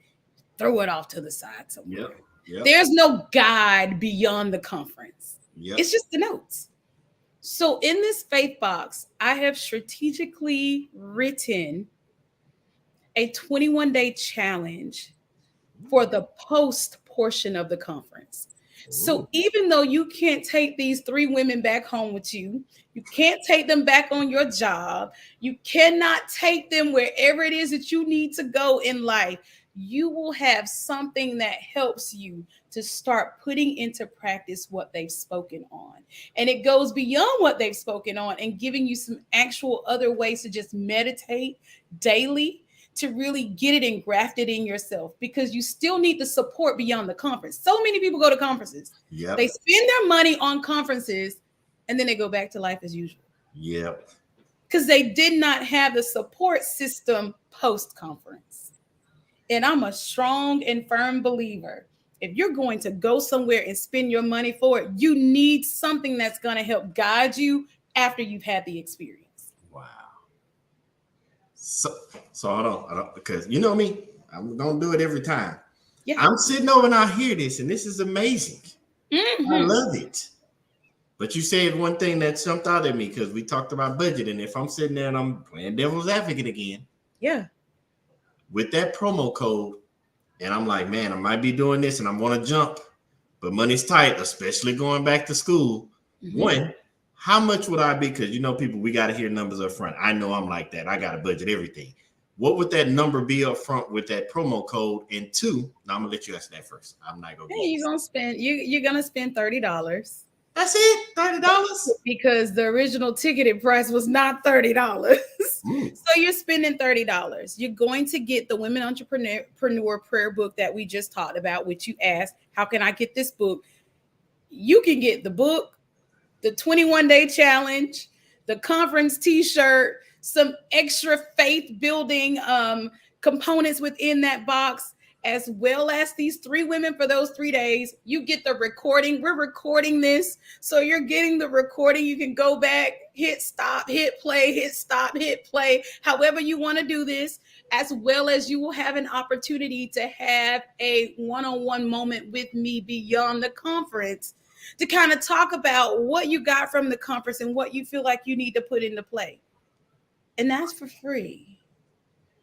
[SPEAKER 4] throw it off to the side somewhere. Yep. There's no guide beyond the conference. It's just the notes. So in this faith box, I have strategically written a 21-day challenge for the post portion of the conference. So even though you can't take these 3 women back home with you, you can't take them back on your job, you cannot take them wherever it is that you need to go in life, you will have something that helps you to start putting into practice what they've spoken on. And it goes beyond what they've spoken on and giving you some actual other ways to just meditate daily, to really get it and graft it in yourself, because you still need the support beyond the conference. So many people go to conferences. Yep. They spend their money on conferences and then they go back to life as usual.
[SPEAKER 3] Yep.
[SPEAKER 4] Because they did not have the support system post-conference. And I'm a strong and firm believer. If you're going to go somewhere and spend your money for it, you need something that's going to help guide you after you've had the experience.
[SPEAKER 3] Wow. So hold on, because you know me, I'm gonna do it every time.
[SPEAKER 4] Yeah.
[SPEAKER 3] I'm sitting over and I hear this, and this is amazing. I
[SPEAKER 4] Mhm.
[SPEAKER 3] love it. But you said one thing that jumped out at me because we talked about budget, and if I'm sitting there and I'm playing devil's advocate again
[SPEAKER 4] Yeah.
[SPEAKER 3] with that promo code, and I'm like, man, I might be doing this and I want to jump, but money's tight, especially going back to school.
[SPEAKER 4] Mhm.
[SPEAKER 3] One, how much would I be? Because people, we got to hear numbers up front. I know I'm like that. I got to budget everything. What would that number be up front with that promo code? And two, now I'm gonna let you answer that first. I'm not gonna.
[SPEAKER 4] Hey, you're gonna spend $30
[SPEAKER 3] That's it, $30.
[SPEAKER 4] because the original ticketed price was not $30. So you're spending $30. You're going to get the Women Entrepreneur Prayer Book that we just talked about, which you asked, how can I get this book? You can get the book, the 21-day challenge, the conference t-shirt, some extra faith building components within that box, as well as these 3 women for those 3 days. You get the recording. We're recording this, so you're getting the recording. You can go back, hit stop, hit play, hit stop, hit play, however you want to do this, as well as you will have an opportunity to have a one-on-one moment with me beyond the conference to kind of talk about what you got from the conference and what you feel like you need to put into play. And that's for free.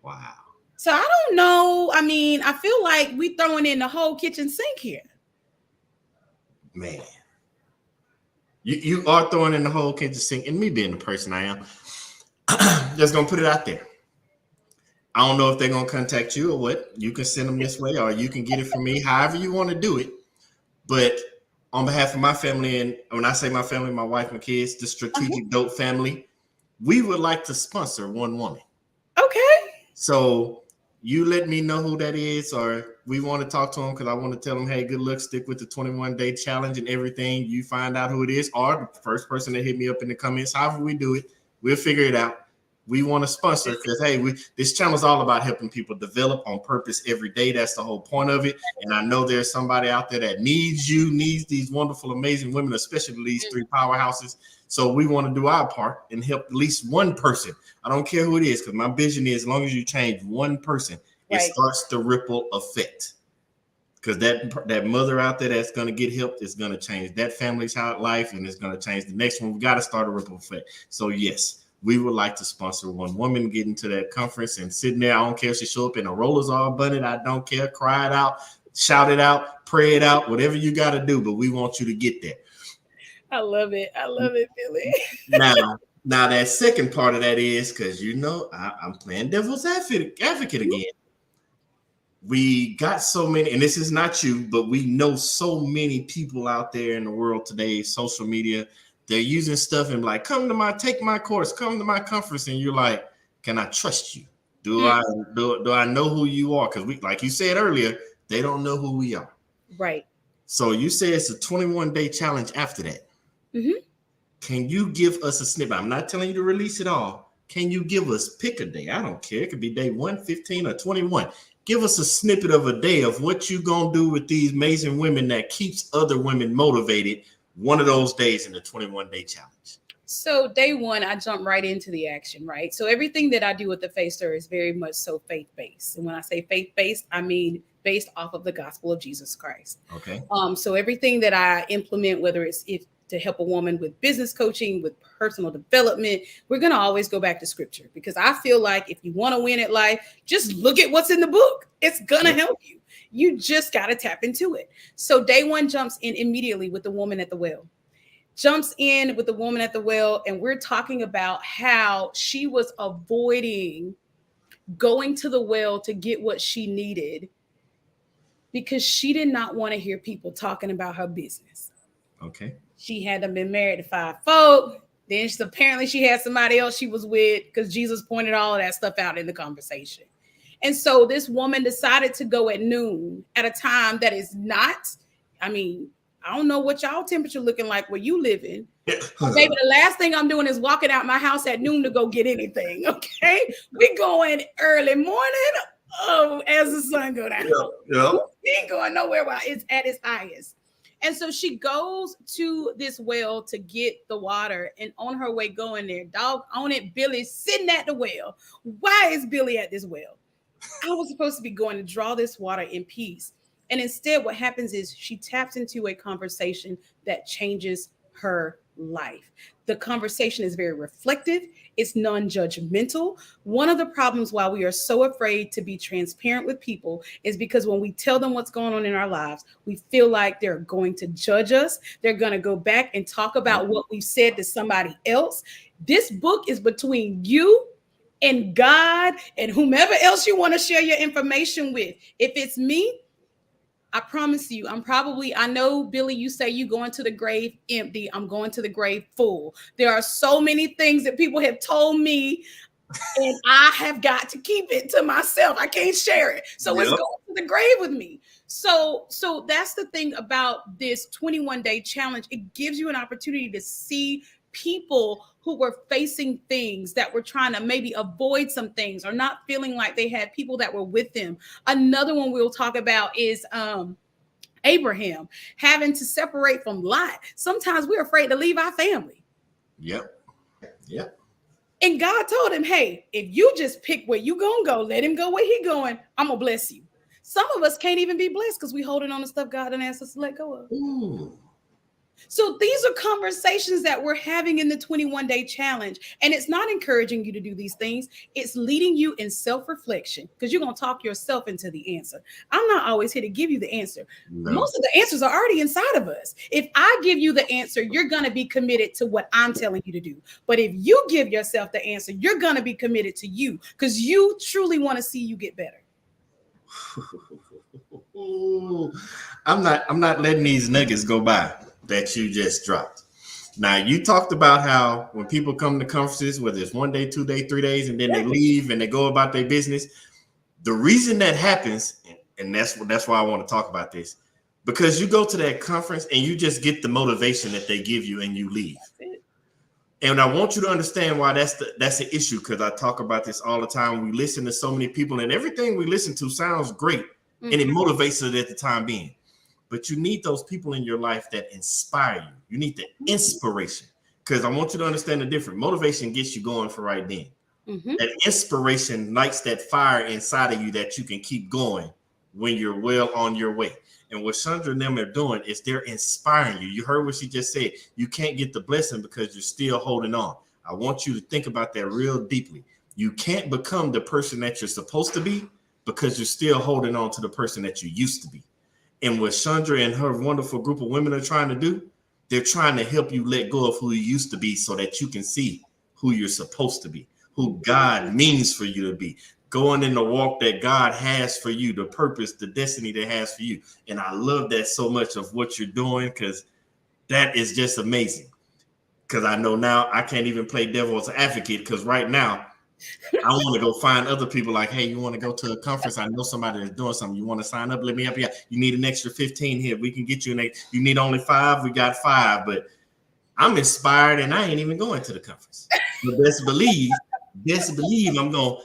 [SPEAKER 3] Wow.
[SPEAKER 4] So I don't know. I mean, I feel like we throwing in the whole kitchen sink here.
[SPEAKER 3] Man. You are throwing in the whole kitchen sink, and me being the person I am, just gonna put it out there. I don't know if they're gonna contact you or what. You can send them this way, or you can get it from me, however you want to do it. But on behalf of my family, and when I say my family, my wife, my kids, the Strategic Dope family, we would like to sponsor one woman.
[SPEAKER 4] Okay.
[SPEAKER 3] So you let me know who that is, or we want to talk to them because I want to tell them, hey, good luck, stick with the 21-day challenge and everything. You find out who it is, or the first person that hit me up in the comments, however we do it, we'll figure it out. We want to sponsor because, hey, this channel is all about helping people develop on purpose every day. That's the whole point of it. And I know there's somebody out there that needs these wonderful, amazing women, especially these 3 powerhouses. So we want to do our part and help at least one person. I don't care who it is, because my vision is as long as you change one person, it starts the ripple effect. Because that mother out there that's going to get help is going to change that family's life, and it's going to change the next one. We got to start a ripple effect. So yes, we would like to sponsor one woman getting to that conference and sitting there. I don't care if she show up in a rollers all bunted. I don't care. Cry it out, shout it out, pray it out, whatever you got to do. But we want you to get there.
[SPEAKER 4] I love it. I love it, Billy.
[SPEAKER 3] Now that second part of that is because I'm playing devil's advocate again. We got so many, and this is not you, but we know so many people out there in the world today, social media. They're using stuff and like, take my course, come to my conference, and you're like, can I trust you? Do I know who you are? Because like you said earlier, they don't know who we are.
[SPEAKER 4] Right.
[SPEAKER 3] So you say it's a 21-day challenge after that.
[SPEAKER 4] Mm-hmm.
[SPEAKER 3] Can you give us a snippet? I'm not telling you to release it all. Can you give us, pick a day? I don't care. It could be day 1, 15, or 21. Give us a snippet of a day of what you're going to do with these amazing women that keeps other women motivated one of those days in the 21-day challenge.
[SPEAKER 4] So day 1, I jump right into the action, right? So everything that I do with the Faith Stir is very much so faith-based. And when I say faith-based, I mean based off of the gospel of Jesus Christ.
[SPEAKER 3] Okay.
[SPEAKER 4] So everything that I implement, whether it's to help a woman with business coaching, with personal development, we're going to always go back to scripture, because I feel like if you want to win at life, just look at what's in the book. It's going to help you. You just got to tap into it. So day 1 jumps in immediately with the woman at the well. And we're talking about how she was avoiding going to the well to get what she needed because she did not want to hear people talking about her business.
[SPEAKER 3] Okay.
[SPEAKER 4] She had been married to 5 folk. Then apparently she had somebody else she was with, because Jesus pointed all of that stuff out in the conversation. And so this woman decided to go at noon at a time that is not, I don't know what y'all temperature looking like where you live in. Baby, the last thing I'm doing is walking out my house at noon to go get anything, okay? We going early morning, as the sun go down.
[SPEAKER 3] Yeah.
[SPEAKER 4] We ain't going nowhere while it's at its highest. And so she goes to this well to get the water. And on her way going there, dog on it, Billy's sitting at the well. Why is Billy at this well? I was supposed to be going to draw this water in peace. And instead, what happens is she taps into a conversation that changes her life. The conversation is very reflective, it's non judgmental. One of the problems why we are so afraid to be transparent with people is because when we tell them what's going on in our lives, we feel like they're going to judge us. They're going to go back and talk about what we've said to somebody else. This book is between you and God and whomever else you want to share your information with. If it's me, I promise you, I know, Billy, you say you going to the grave empty. I'm going to the grave full. There are so many things that people have told me, and I have got to keep it to myself. I can't share it. So It's going to the grave with me. So that's the thing about this 21-day challenge. It gives you an opportunity to see people who were facing things, that were trying to maybe avoid some things or not feeling like they had people that were with them. Another one we'll talk about is Abraham having to separate from Lot. Sometimes we're afraid to leave our family.
[SPEAKER 3] Yep.
[SPEAKER 4] And God told him, hey, if you just pick where you gonna go, let him go where he going, I'm gonna bless you. Some of us can't even be blessed because we holding on to stuff God didn't ask us to let go of.
[SPEAKER 3] Ooh.
[SPEAKER 4] So these are conversations that we're having in the 21-day challenge. And it's not encouraging you to do these things. It's leading you in self-reflection, because you're going to talk yourself into the answer. I'm not always here to give you the answer.
[SPEAKER 3] No.
[SPEAKER 4] Most of the answers are already inside of us. If I give you the answer, you're going to be committed to what I'm telling you to do. But if you give yourself the answer, you're going to be committed to you, because you truly want to see you get better.
[SPEAKER 3] Ooh. I'm not letting these nuggets go by that you just dropped. Now, you talked about how when people come to conferences, whether it's 1 day, 2 day, 3 days, and then they leave and they go about their business, the reason that happens, and that's why I want to talk about this, because you go to that conference and you just get the motivation that they give you and you leave. And I want you to understand why that's the issue, because I talk about this all the time. We listen to so many people and everything we listen to sounds great, and it motivates us at the time being. But you need those people in your life that inspire you. You need the inspiration, because I want you to understand the difference. Motivation gets you going for right then. That inspiration lights that fire inside of you that you can keep going when you're well on your way. And what Chandra and them are doing is they're inspiring you. You heard what she just said. You can't get the blessing because you're still holding on. I want you to think about that real deeply. You can't become the person that you're supposed to be because you're still holding on to the person that you used to be. And what Chandra and her wonderful group of women are trying to do, they're trying to help you let go of who you used to be so that you can see who you're supposed to be, who God means for you to be, going in the walk that God has for you, the purpose, the destiny that has for you. And I love that so much of what you're doing, because that is just amazing. Because I know now I can't even play devil's advocate, because right now I want to go find other people like, hey, you want to go to a conference? I know somebody that's doing something. You want to sign up? Let me help you out. You need an extra 15 here. We can get you an 8. You need only 5. We got 5. But I'm inspired and I ain't even going to the conference. But best believe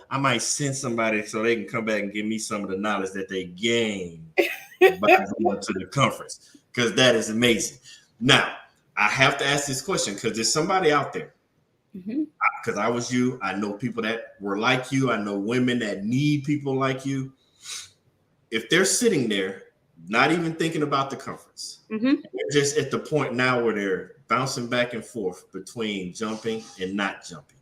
[SPEAKER 3] I might send somebody so they can come back and give me some of the knowledge that they gained by going to the conference, because that is amazing. Now, I have to ask this question because there's somebody out there. Because I was you. I know people that were like you. I know women that need people like you. If they're sitting there, not even thinking about the conference, they're just at the point now where they're bouncing back and forth between jumping and not jumping,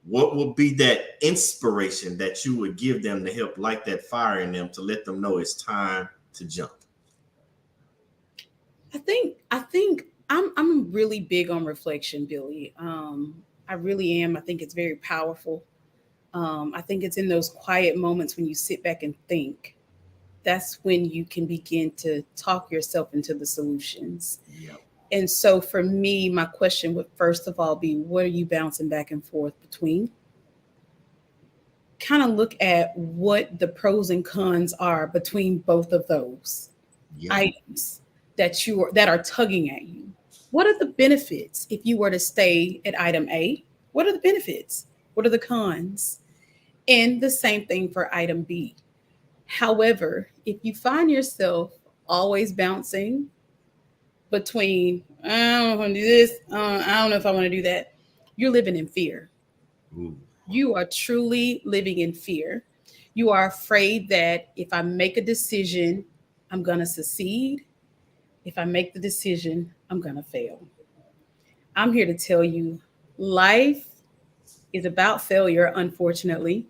[SPEAKER 3] what would be that inspiration that you would give them to help light that fire in them to let them know it's time to jump?
[SPEAKER 4] I think I'm really big on reflection, Billy. I really am. I think it's very powerful. I think it's in those quiet moments when you sit back and think. That's when you can begin to talk yourself into the solutions.
[SPEAKER 3] Yep.
[SPEAKER 4] And so for me, my question would first of all be, what are you bouncing back and forth between? Kind of look at what the pros and cons are between both of those items that are tugging at you. What are the benefits if you were to stay at item A? What are the benefits? What are the cons? And the same thing for item B. However, if you find yourself always bouncing between, I don't want to do this, I don't know if I want to do that, you're living in fear.
[SPEAKER 3] Ooh.
[SPEAKER 4] You are truly living in fear. You are afraid that if I make a decision, I'm going to succeed. If I make the decision, I'm going to fail. I'm here to tell you life is about failure, unfortunately.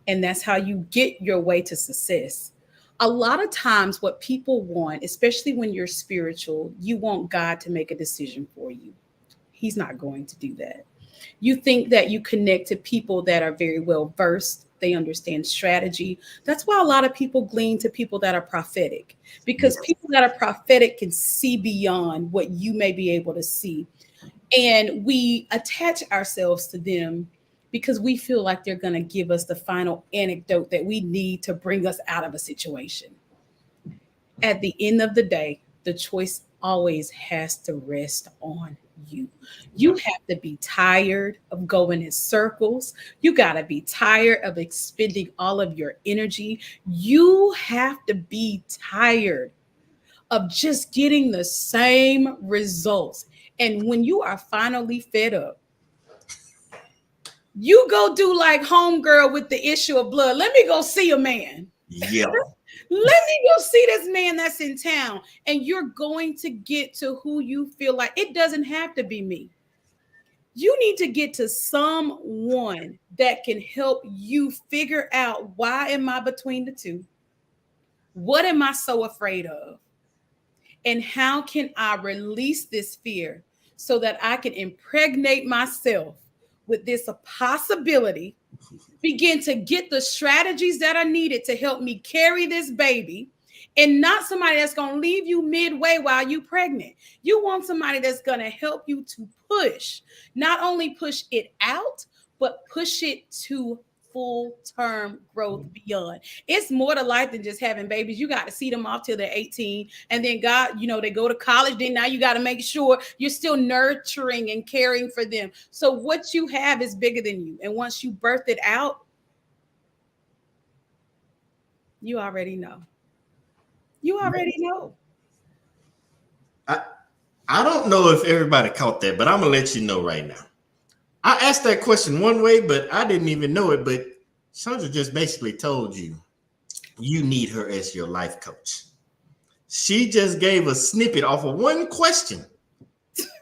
[SPEAKER 4] And that's how you get your way to success. A lot of times, what people want, especially when you're spiritual, you want God to make a decision for you. He's not going to do that. You think that you connect to people that are very well versed. They understand strategy. That's why a lot of people glean to people that are prophetic, because people that are prophetic can see beyond what you may be able to see. And we attach ourselves to them because we feel like they're going to give us the final anecdote that we need to bring us out of a situation. At the end of the day, the choice always has to rest on you. You have to be tired of going in circles. You got to be tired of expending all of your energy. You have to be tired of just getting the same results. And when you are finally fed up, you go do like homegirl with the issue of blood. Let me go see a man.
[SPEAKER 3] Yeah.
[SPEAKER 4] Let me go see this man that's in town. And you're going to get to who you feel like. It doesn't have to be me. You need to get to someone that can help you figure out, why am I between the two? What am I so afraid of? And how can I release this fear so that I can impregnate myself with this possibility, begin to get the strategies that are needed to help me carry this baby, and not somebody that's going to leave you midway while you're pregnant. You want somebody that's going to help you to push, not only push it out, but push it to full-term growth beyond. It's more to life than just having babies. You got to see them off till they're 18. And then God, they go to college. Then now you got to make sure you're still nurturing and caring for them. So what you have is bigger than you. And once you birth it out, you already know. You already know.
[SPEAKER 3] I don't know if everybody caught that, but I'm going to let you know right now. I asked that question one way, but I didn't even know it. But Sandra just basically told you need her as your life coach. She just gave a snippet off of one question.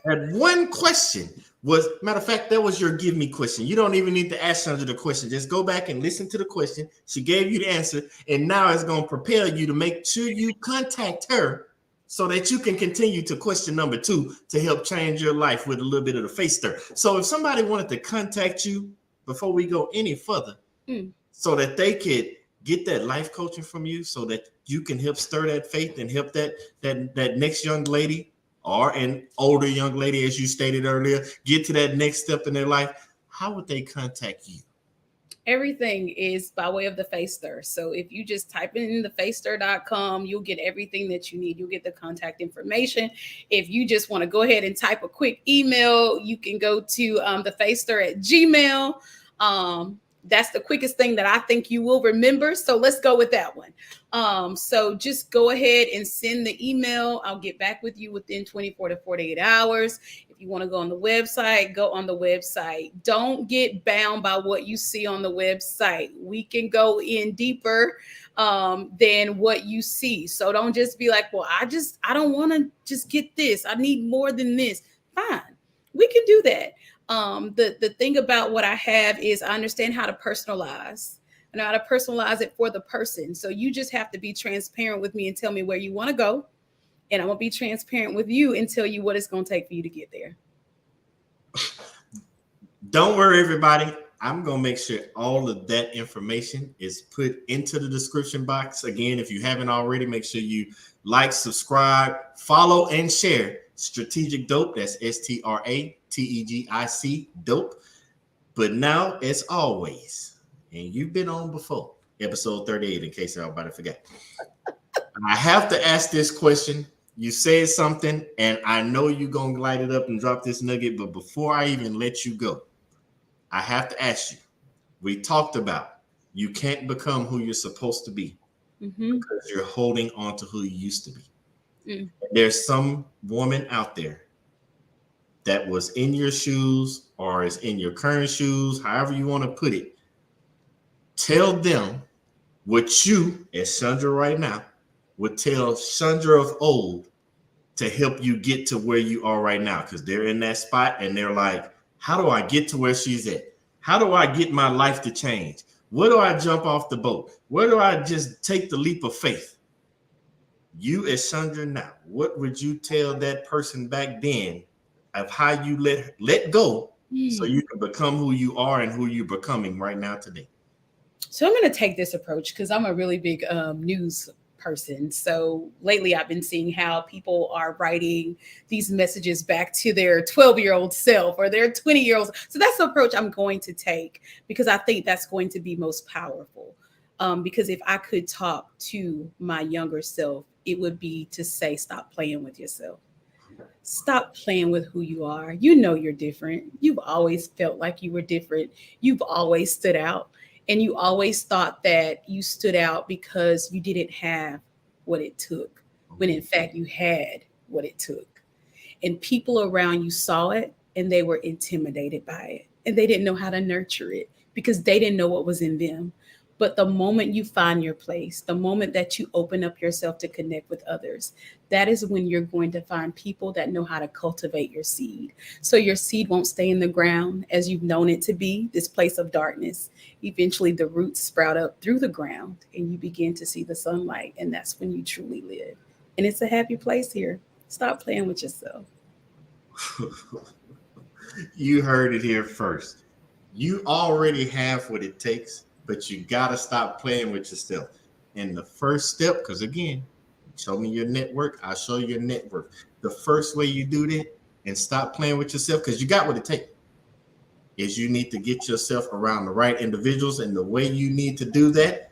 [SPEAKER 3] That one question was, matter of fact, that was your give me question. You don't even need to ask Sandra the question. Just go back and listen to the question. She gave you the answer, and now it's going to prepare you to make sure you contact her so that you can continue to question number 2 to help change your life with a little bit of the face stir. So if somebody wanted to contact you before we go any further, so that they could get that life coaching from you, so that you can help stir that faith and help that next young lady or an older young lady, as you stated earlier, get to that next step in their life, how would they contact you?
[SPEAKER 4] Everything is by way of the Face Stir. So if you just type in thefacestir.com, you'll get everything that you need. You'll get the contact information. If you just want to go ahead and type a quick email, you can go to thefacestir@gmail. That's the quickest thing that I think you will remember. So let's go with that one. So just go ahead and send the email. I'll get back with you within 24 to 48 hours. If you want to go on the website, go on the website. Don't get bound by what you see on the website. We can go in deeper than what you see. So don't just be like, well, I don't want to just get this. I need more than this. Fine. We can do that. The thing about what I have is I understand how to personalize. I know how to personalize it for the person. So you just have to be transparent with me and tell me where you want to go. And I'm going to be transparent with you and tell you what it's going to take for you to get there.
[SPEAKER 3] Don't worry, everybody. I'm going to make sure all of that information is put into the description box. Again, if you haven't already, make sure you like, subscribe, follow, and share Strategic Dope. That's STRATEGIC Dope. But now, as always, and you've been on before, episode 38, in case everybody forgot. I have to ask this question. You said something, and I know you're going to light it up and drop this nugget, but before I even let you go, I have to ask you. We talked about you can't become who you're supposed to be because you're holding on to who you used to be. There's some woman out there that was in your shoes or is in your current shoes, however you want to put it. Tell them what you, as Sandra right now, would tell Chandra of old to help you get to where you are right now? Because they're in that spot and they're like, how do I get to where she's at? How do I get my life to change? Where do I jump off the boat? Where do I just take the leap of faith? You as Chandra now, what would you tell that person back then of how you let go so you can become who you are and who you're becoming right now today?
[SPEAKER 4] So I'm going to take this approach because I'm a really big news person. So lately I've been seeing how people are writing these messages back to their 12-year-old self or their 20-year-old. So that's the approach I'm going to take because I think that's going to be most powerful. Because if I could talk to my younger self, it would be to say, stop playing with yourself. Stop playing with who you are. You know you're different. You've always felt like you were different. You've always stood out. And you always thought that you stood out because you didn't have what it took, when in fact you had what it took. And people around you saw it and they were intimidated by it. And they didn't know how to nurture it because they didn't know what was in them. But the moment you find your place, the moment that you open up yourself to connect with others, that is when you're going to find people that know how to cultivate your seed. So your seed won't stay in the ground as you've known it to be, this place of darkness. Eventually the roots sprout up through the ground and you begin to see the sunlight. And that's when you truly live. And it's a happy place here. Stop playing with yourself.
[SPEAKER 3] You heard it here first. You already have what it takes, but you got to stop playing with yourself. And the first step, because again, show me your network, I'll show you your network. The first way you do that and stop playing with yourself, because you got what it takes, is you need to get yourself around the right individuals. And the way you need to do that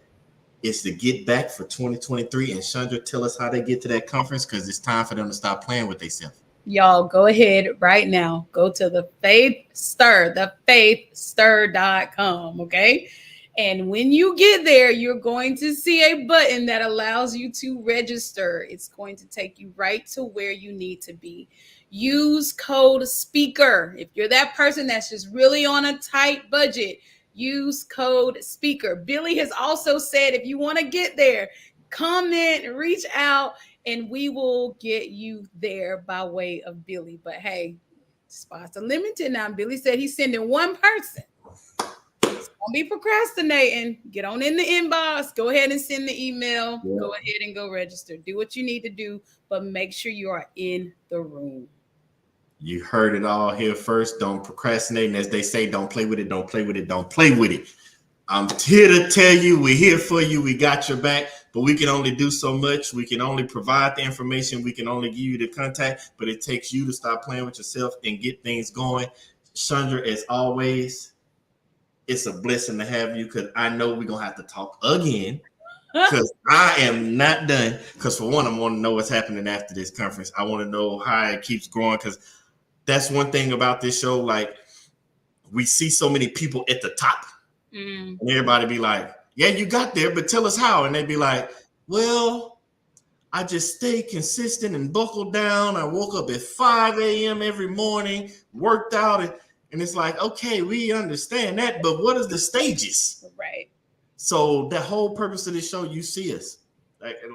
[SPEAKER 3] is to get back for 2023. And Chandra, tell us how they get to that conference, because it's time for them to stop playing with themselves.
[SPEAKER 4] Y'all go ahead right now. Go to the Faith Stir, thefaithstir.com, okay? And when you get there, you're going to see a button that allows you to register. It's going to take you right to where you need to be. Use code SPEAKER. If you're that person that's just really on a tight budget, use code SPEAKER. Billy has also said if you want to get there, comment, reach out, and we will get you there by way of Billy. But hey, spots are limited now. Billy said he's sending one person. Don't be procrastinating. Get on in the inbox. Go ahead and send the email. Yeah. Go ahead and go register. Do what you need to do, but make sure you are in the room.
[SPEAKER 3] You heard it all here first. Don't procrastinate. And as they say, don't play with it. Don't play with it. Don't play with it. I'm here to tell you, we're here for you. We got your back, but we can only do so much. We can only provide the information. We can only give you the contact, but it takes you to stop playing with yourself and get things going. Chandra, as always, it's a blessing to have you, because I know we're going to have to talk again, because I am not done. Because for one, I want to know what's happening after this conference. I want to know how it keeps growing, because that's one thing about this show. Like, we see so many people at the top, and everybody be like, yeah, you got there, but tell us how. And they be like, well, I just stay consistent and buckled down. I woke up at 5 a.m. every morning, worked out, and it's like, okay, we understand that, but what is the stages?
[SPEAKER 4] Right.
[SPEAKER 3] So the whole purpose of this show, you see us.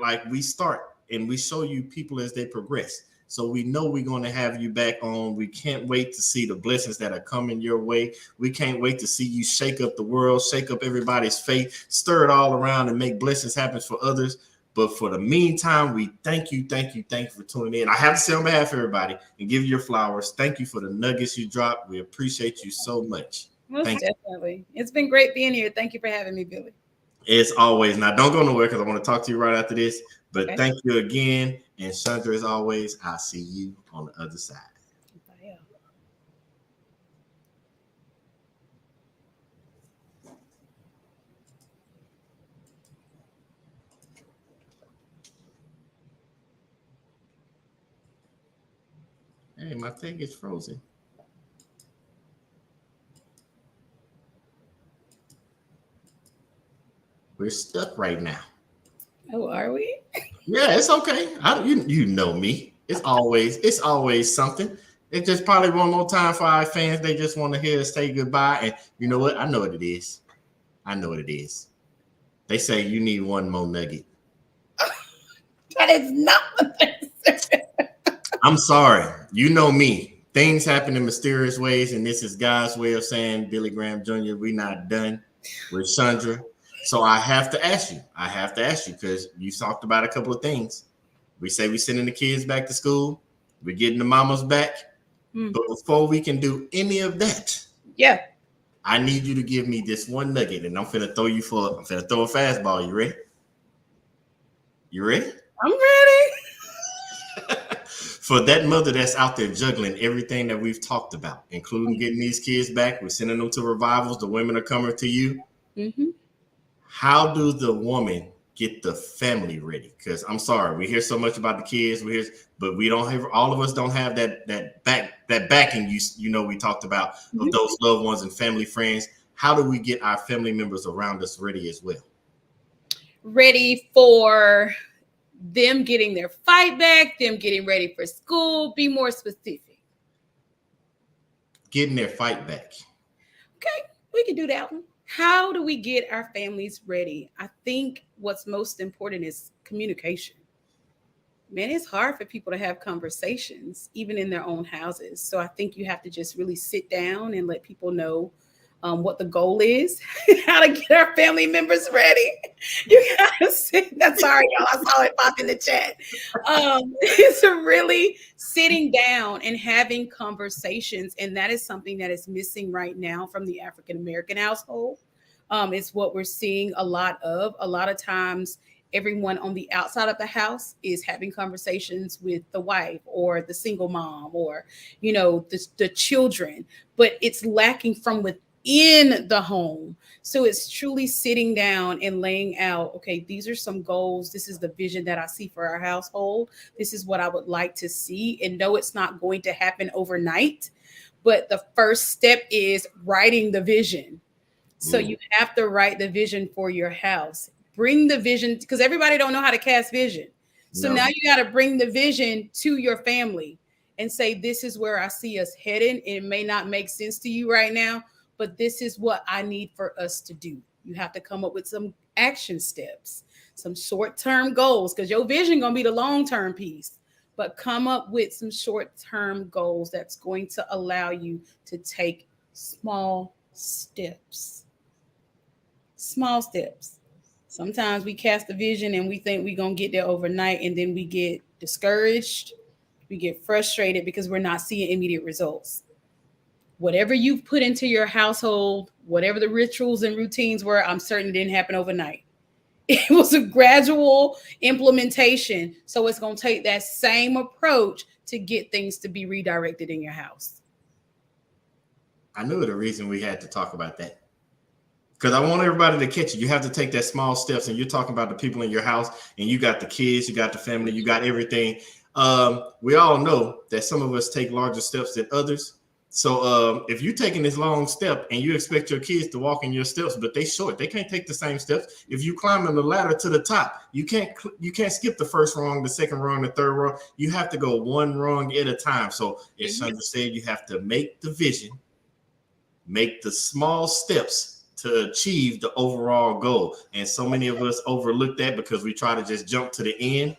[SPEAKER 3] Like we start and we show you people as they progress. So we know we're going to have you back on. We can't wait to see the blessings that are coming your way. We can't wait to see you shake up the world, shake up everybody's faith, stir it all around and make blessings happen for others. But for the meantime, we thank you for tuning in. I have to say on behalf of everybody and give you your flowers. Thank you for the nuggets you dropped. We appreciate you so much.
[SPEAKER 4] Most definitely. It's been great being here. Thank you for having me, Billy.
[SPEAKER 3] As always. Now, don't go nowhere because I want to talk to you right after this. But okay. Thank you again. And Chandra, as always, I'll see you on the other side. Bye. Hey, my thing is frozen. We're stuck right now.
[SPEAKER 4] Oh, are we?
[SPEAKER 3] Yeah, it's okay. You know me. It's always something. It's just probably one more time for our fans. They just want to hear us say goodbye. And you know what? I know what it is. They say you need one more nugget.
[SPEAKER 4] That is not what they said.
[SPEAKER 3] I'm sorry. You know me. Things happen in mysterious ways, and this is God's way of saying, Billy Graham Jr., we're not done with Chandra. So I have to ask you. Because you talked about a couple of things. We say we're sending the kids back to school. We're getting the mamas back. But before we can do any of that,
[SPEAKER 4] yeah,
[SPEAKER 3] I need you to give me this one nugget, and I'm finna throw a fastball. You ready? You ready?
[SPEAKER 4] I'm ready.
[SPEAKER 3] For that mother that's out there juggling everything that we've talked about, including getting these kids back, we're sending them to revivals, the women are coming to you.
[SPEAKER 4] Mm-hmm.
[SPEAKER 3] How do the woman get the family ready? Because I'm sorry, we hear so much about the kids, but we don't have, all of us don't have that backing we talked about of those loved ones and family friends. How do we get our family members around us ready as well?
[SPEAKER 4] Ready for them getting their fight back, them getting ready for school. Be more specific.
[SPEAKER 3] Getting their fight back.
[SPEAKER 4] Okay, we can do that one. How do we get our families ready? I think what's most important is communication. Man, it's hard for people to have conversations, even in their own houses. So I think you have to just really sit down and let people know what the goal is, how to get our family members ready. You gotta sit. That's sorry, y'all. I saw it pop in the chat. It's really sitting down and having conversations, and that is something that is missing right now from the African American household. It's what we're seeing a lot of. A lot of times, everyone on the outside of the house is having conversations with the wife or the single mom or, the children, but it's lacking from within the home. So it's truly sitting down and laying out, okay, these are some goals. This is the vision that I see for our household. This is what I would like to see. And no, it's not going to happen overnight, but the first step is writing the vision. So you have to write the vision for your house. Bring the vision, because everybody don't know how to cast vision. So now you got to bring the vision to your family and say, this is where I see us heading. It may not make sense to you right now, but this is what I need for us to do. You have to come up with some action steps, some short-term goals, because your vision going to be the long-term piece, but come up with some short-term goals that's going to allow you to take small steps. Small steps. Sometimes we cast a vision and we think we're going to get there overnight, and then we get discouraged. We get frustrated because we're not seeing immediate results. Whatever you've put into your household, whatever the rituals and routines were, I'm certain it didn't happen overnight. It was a gradual implementation. So it's going to take that same approach to get things to be redirected in your house.
[SPEAKER 3] I knew the reason we had to talk about that, because I want everybody to catch it. You have to take that small steps, and you're talking about the people in your house, and you got the kids, you got the family, you got everything. We all know that some of us take larger steps than others. So if you're taking this long step and you expect your kids to walk in your steps, but they short, they can't take the same steps. If you climbing the ladder to the top, you can't skip the first rung, the second rung, the third rung. You have to go one rung at a time. So as Chandra said, you have to make the vision, make the small steps to achieve the overall goal. And so many of us overlook that because we try to just jump to the end,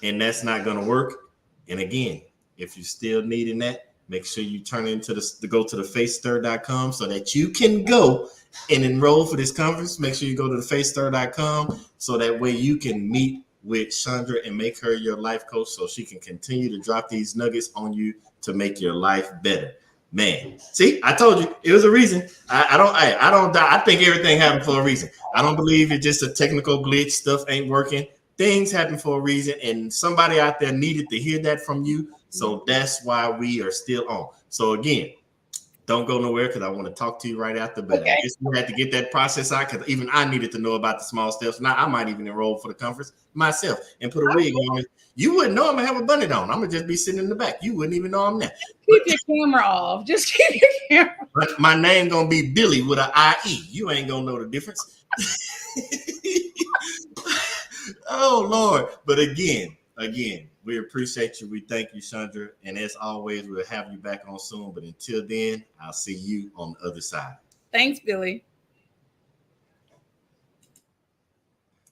[SPEAKER 3] and that's not going to work. And again, if you're still needing that, make sure you turn into go to the facestir.com so that you can go and enroll for this conference. Make sure you go to the facestir.com so that way you can meet with Chandra and make her your life coach so she can continue to drop these nuggets on you to make your life better. Man, see, I told you it was a reason. I think everything happened for a reason. I don't believe it's just a technical glitch. Stuff ain't working. Things happen for a reason, and somebody out there needed to hear that from you. So that's why we are still on. So again, don't go nowhere because I want to talk to you right after. But
[SPEAKER 4] Okay.
[SPEAKER 3] I guess we had to get that process out because even I needed to know about the small steps. Now I might even enroll for the conference myself and put a wig on. You wouldn't know I'm gonna have a bunny on. I'm gonna just be sitting in the back. You wouldn't even know I'm there.
[SPEAKER 4] Keep your camera off. Just keep your camera.
[SPEAKER 3] But my name gonna be Billy with an IE. You ain't gonna know the difference. Oh Lord! But again, we appreciate you. We thank you, Chandra. And as always, we'll have you back on soon. But until then, I'll see you on the other side.
[SPEAKER 4] Thanks, Billy.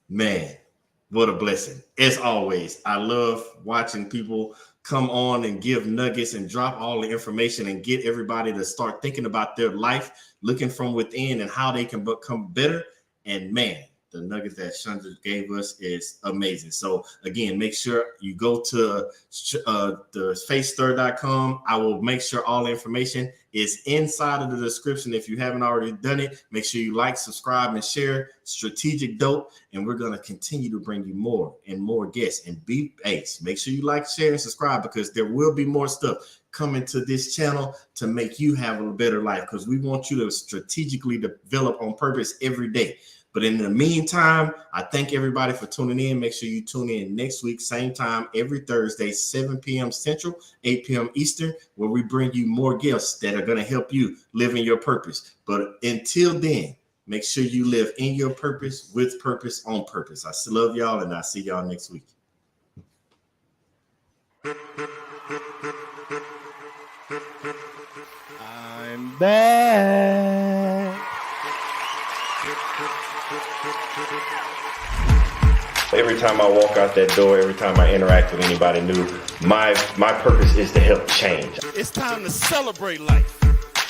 [SPEAKER 3] Man, what a blessing. As always, I love watching people come on and give nuggets and drop all the information and get everybody to start thinking about their life, looking from within and how they can become better. And man, the nuggets that Chandra gave us is amazing. So again, make sure you go to the facestir.com. I will make sure all the information is inside of the description. If you haven't already done it, make sure you like, subscribe, and share Strategic Dope. And we're going to continue to bring you more and more guests. And make sure you like, share, and subscribe, because there will be more stuff coming to this channel to make you have a better life, because we want you to strategically develop on purpose every day. But in the meantime, I thank everybody for tuning in. Make sure you tune in next week, same time, every Thursday, 7 p.m. Central, 8 p.m. Eastern, where we bring you more guests that are going to help you live in your purpose. But until then, make sure you live in your purpose, with purpose, on purpose. I still love y'all, and I'll see y'all next week.
[SPEAKER 1] I'm back.
[SPEAKER 2] Every time I walk out that door, every time I interact with anybody new, my purpose is to help change.
[SPEAKER 1] It's time to celebrate life.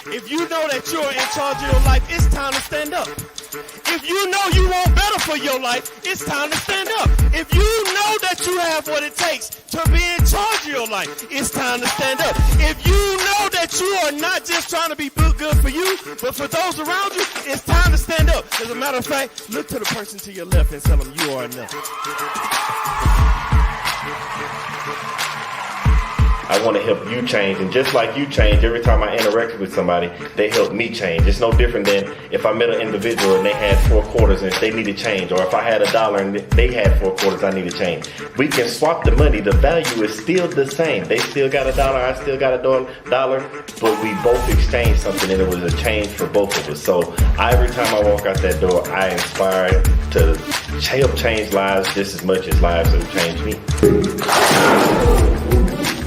[SPEAKER 1] If you know that you're in charge of your life, it's time to stand up. If you know you want better for your life, it's time to stand up. If you know that you have what it takes to be in charge of your life, it's time to stand up. If you know that you are not just trying to be good for you, but for those around you, it's time to stand up. As a matter of fact, look to the person to your left and tell them you are enough.
[SPEAKER 2] I want to help you change, and just like you change, every time I interact with somebody, they help me change. It's no different than if I met an individual and they had 4 quarters and they needed change, or if I had $1 and they had 4 quarters, I need to change. We can swap the money. The value is still the same. They still got $1, I still got $1, but we both exchanged something, and it was a change for both of us. So every time I walk out that door, I inspire to help change lives just as much as lives have changed me.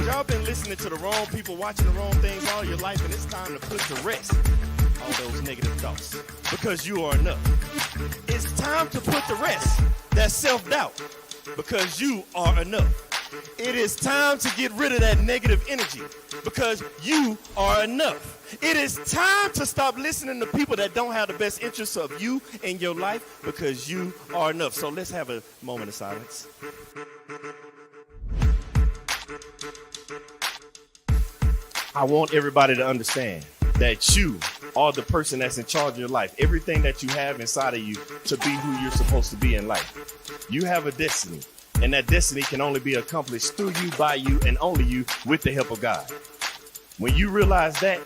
[SPEAKER 1] Y'all been listening to the wrong people, watching the wrong things all your life, and it's time to put to rest all those negative thoughts, because you are enough. It's time to put to rest that self-doubt, because you are enough. It is time to get rid of that negative energy, because you are enough. It is time to stop listening to people that don't have the best interests of you and your life, because you are enough. So let's have a moment of silence. I want everybody to understand that you are the person that's in charge of your life. Everything that you have inside of you to be who you're supposed to be in life. You have a destiny, and that destiny can only be accomplished through you, by you, and only you, with the help of God. When you realize that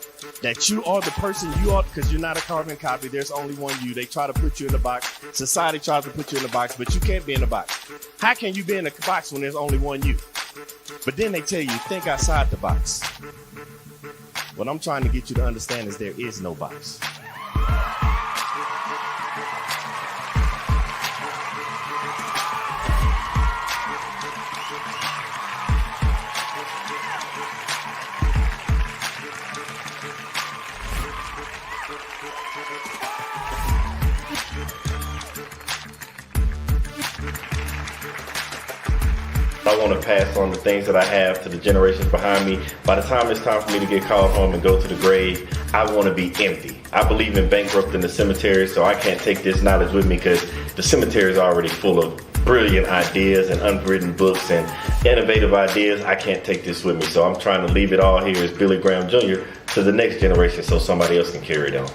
[SPEAKER 1] you are the person you are, because you're not a carbon copy, there's only one you. They try to put you in a box. Society tries to put you in a box, but you can't be in a box. How can you be in a box when there's only one you? But then they tell you, think outside the box. What I'm trying to get you to understand is there is no box.
[SPEAKER 2] I want to pass on the things that I have to the generations behind me. By the time it's time for me to get called home and go to the grave, I want to be empty. I believe in bankrupting the cemetery, so I can't take this knowledge with me, because the cemetery is already full of brilliant ideas and unwritten books and innovative ideas. I can't take this with me, so I'm trying to leave it all here as Billy Graham Jr. to the next generation so somebody else can carry it on.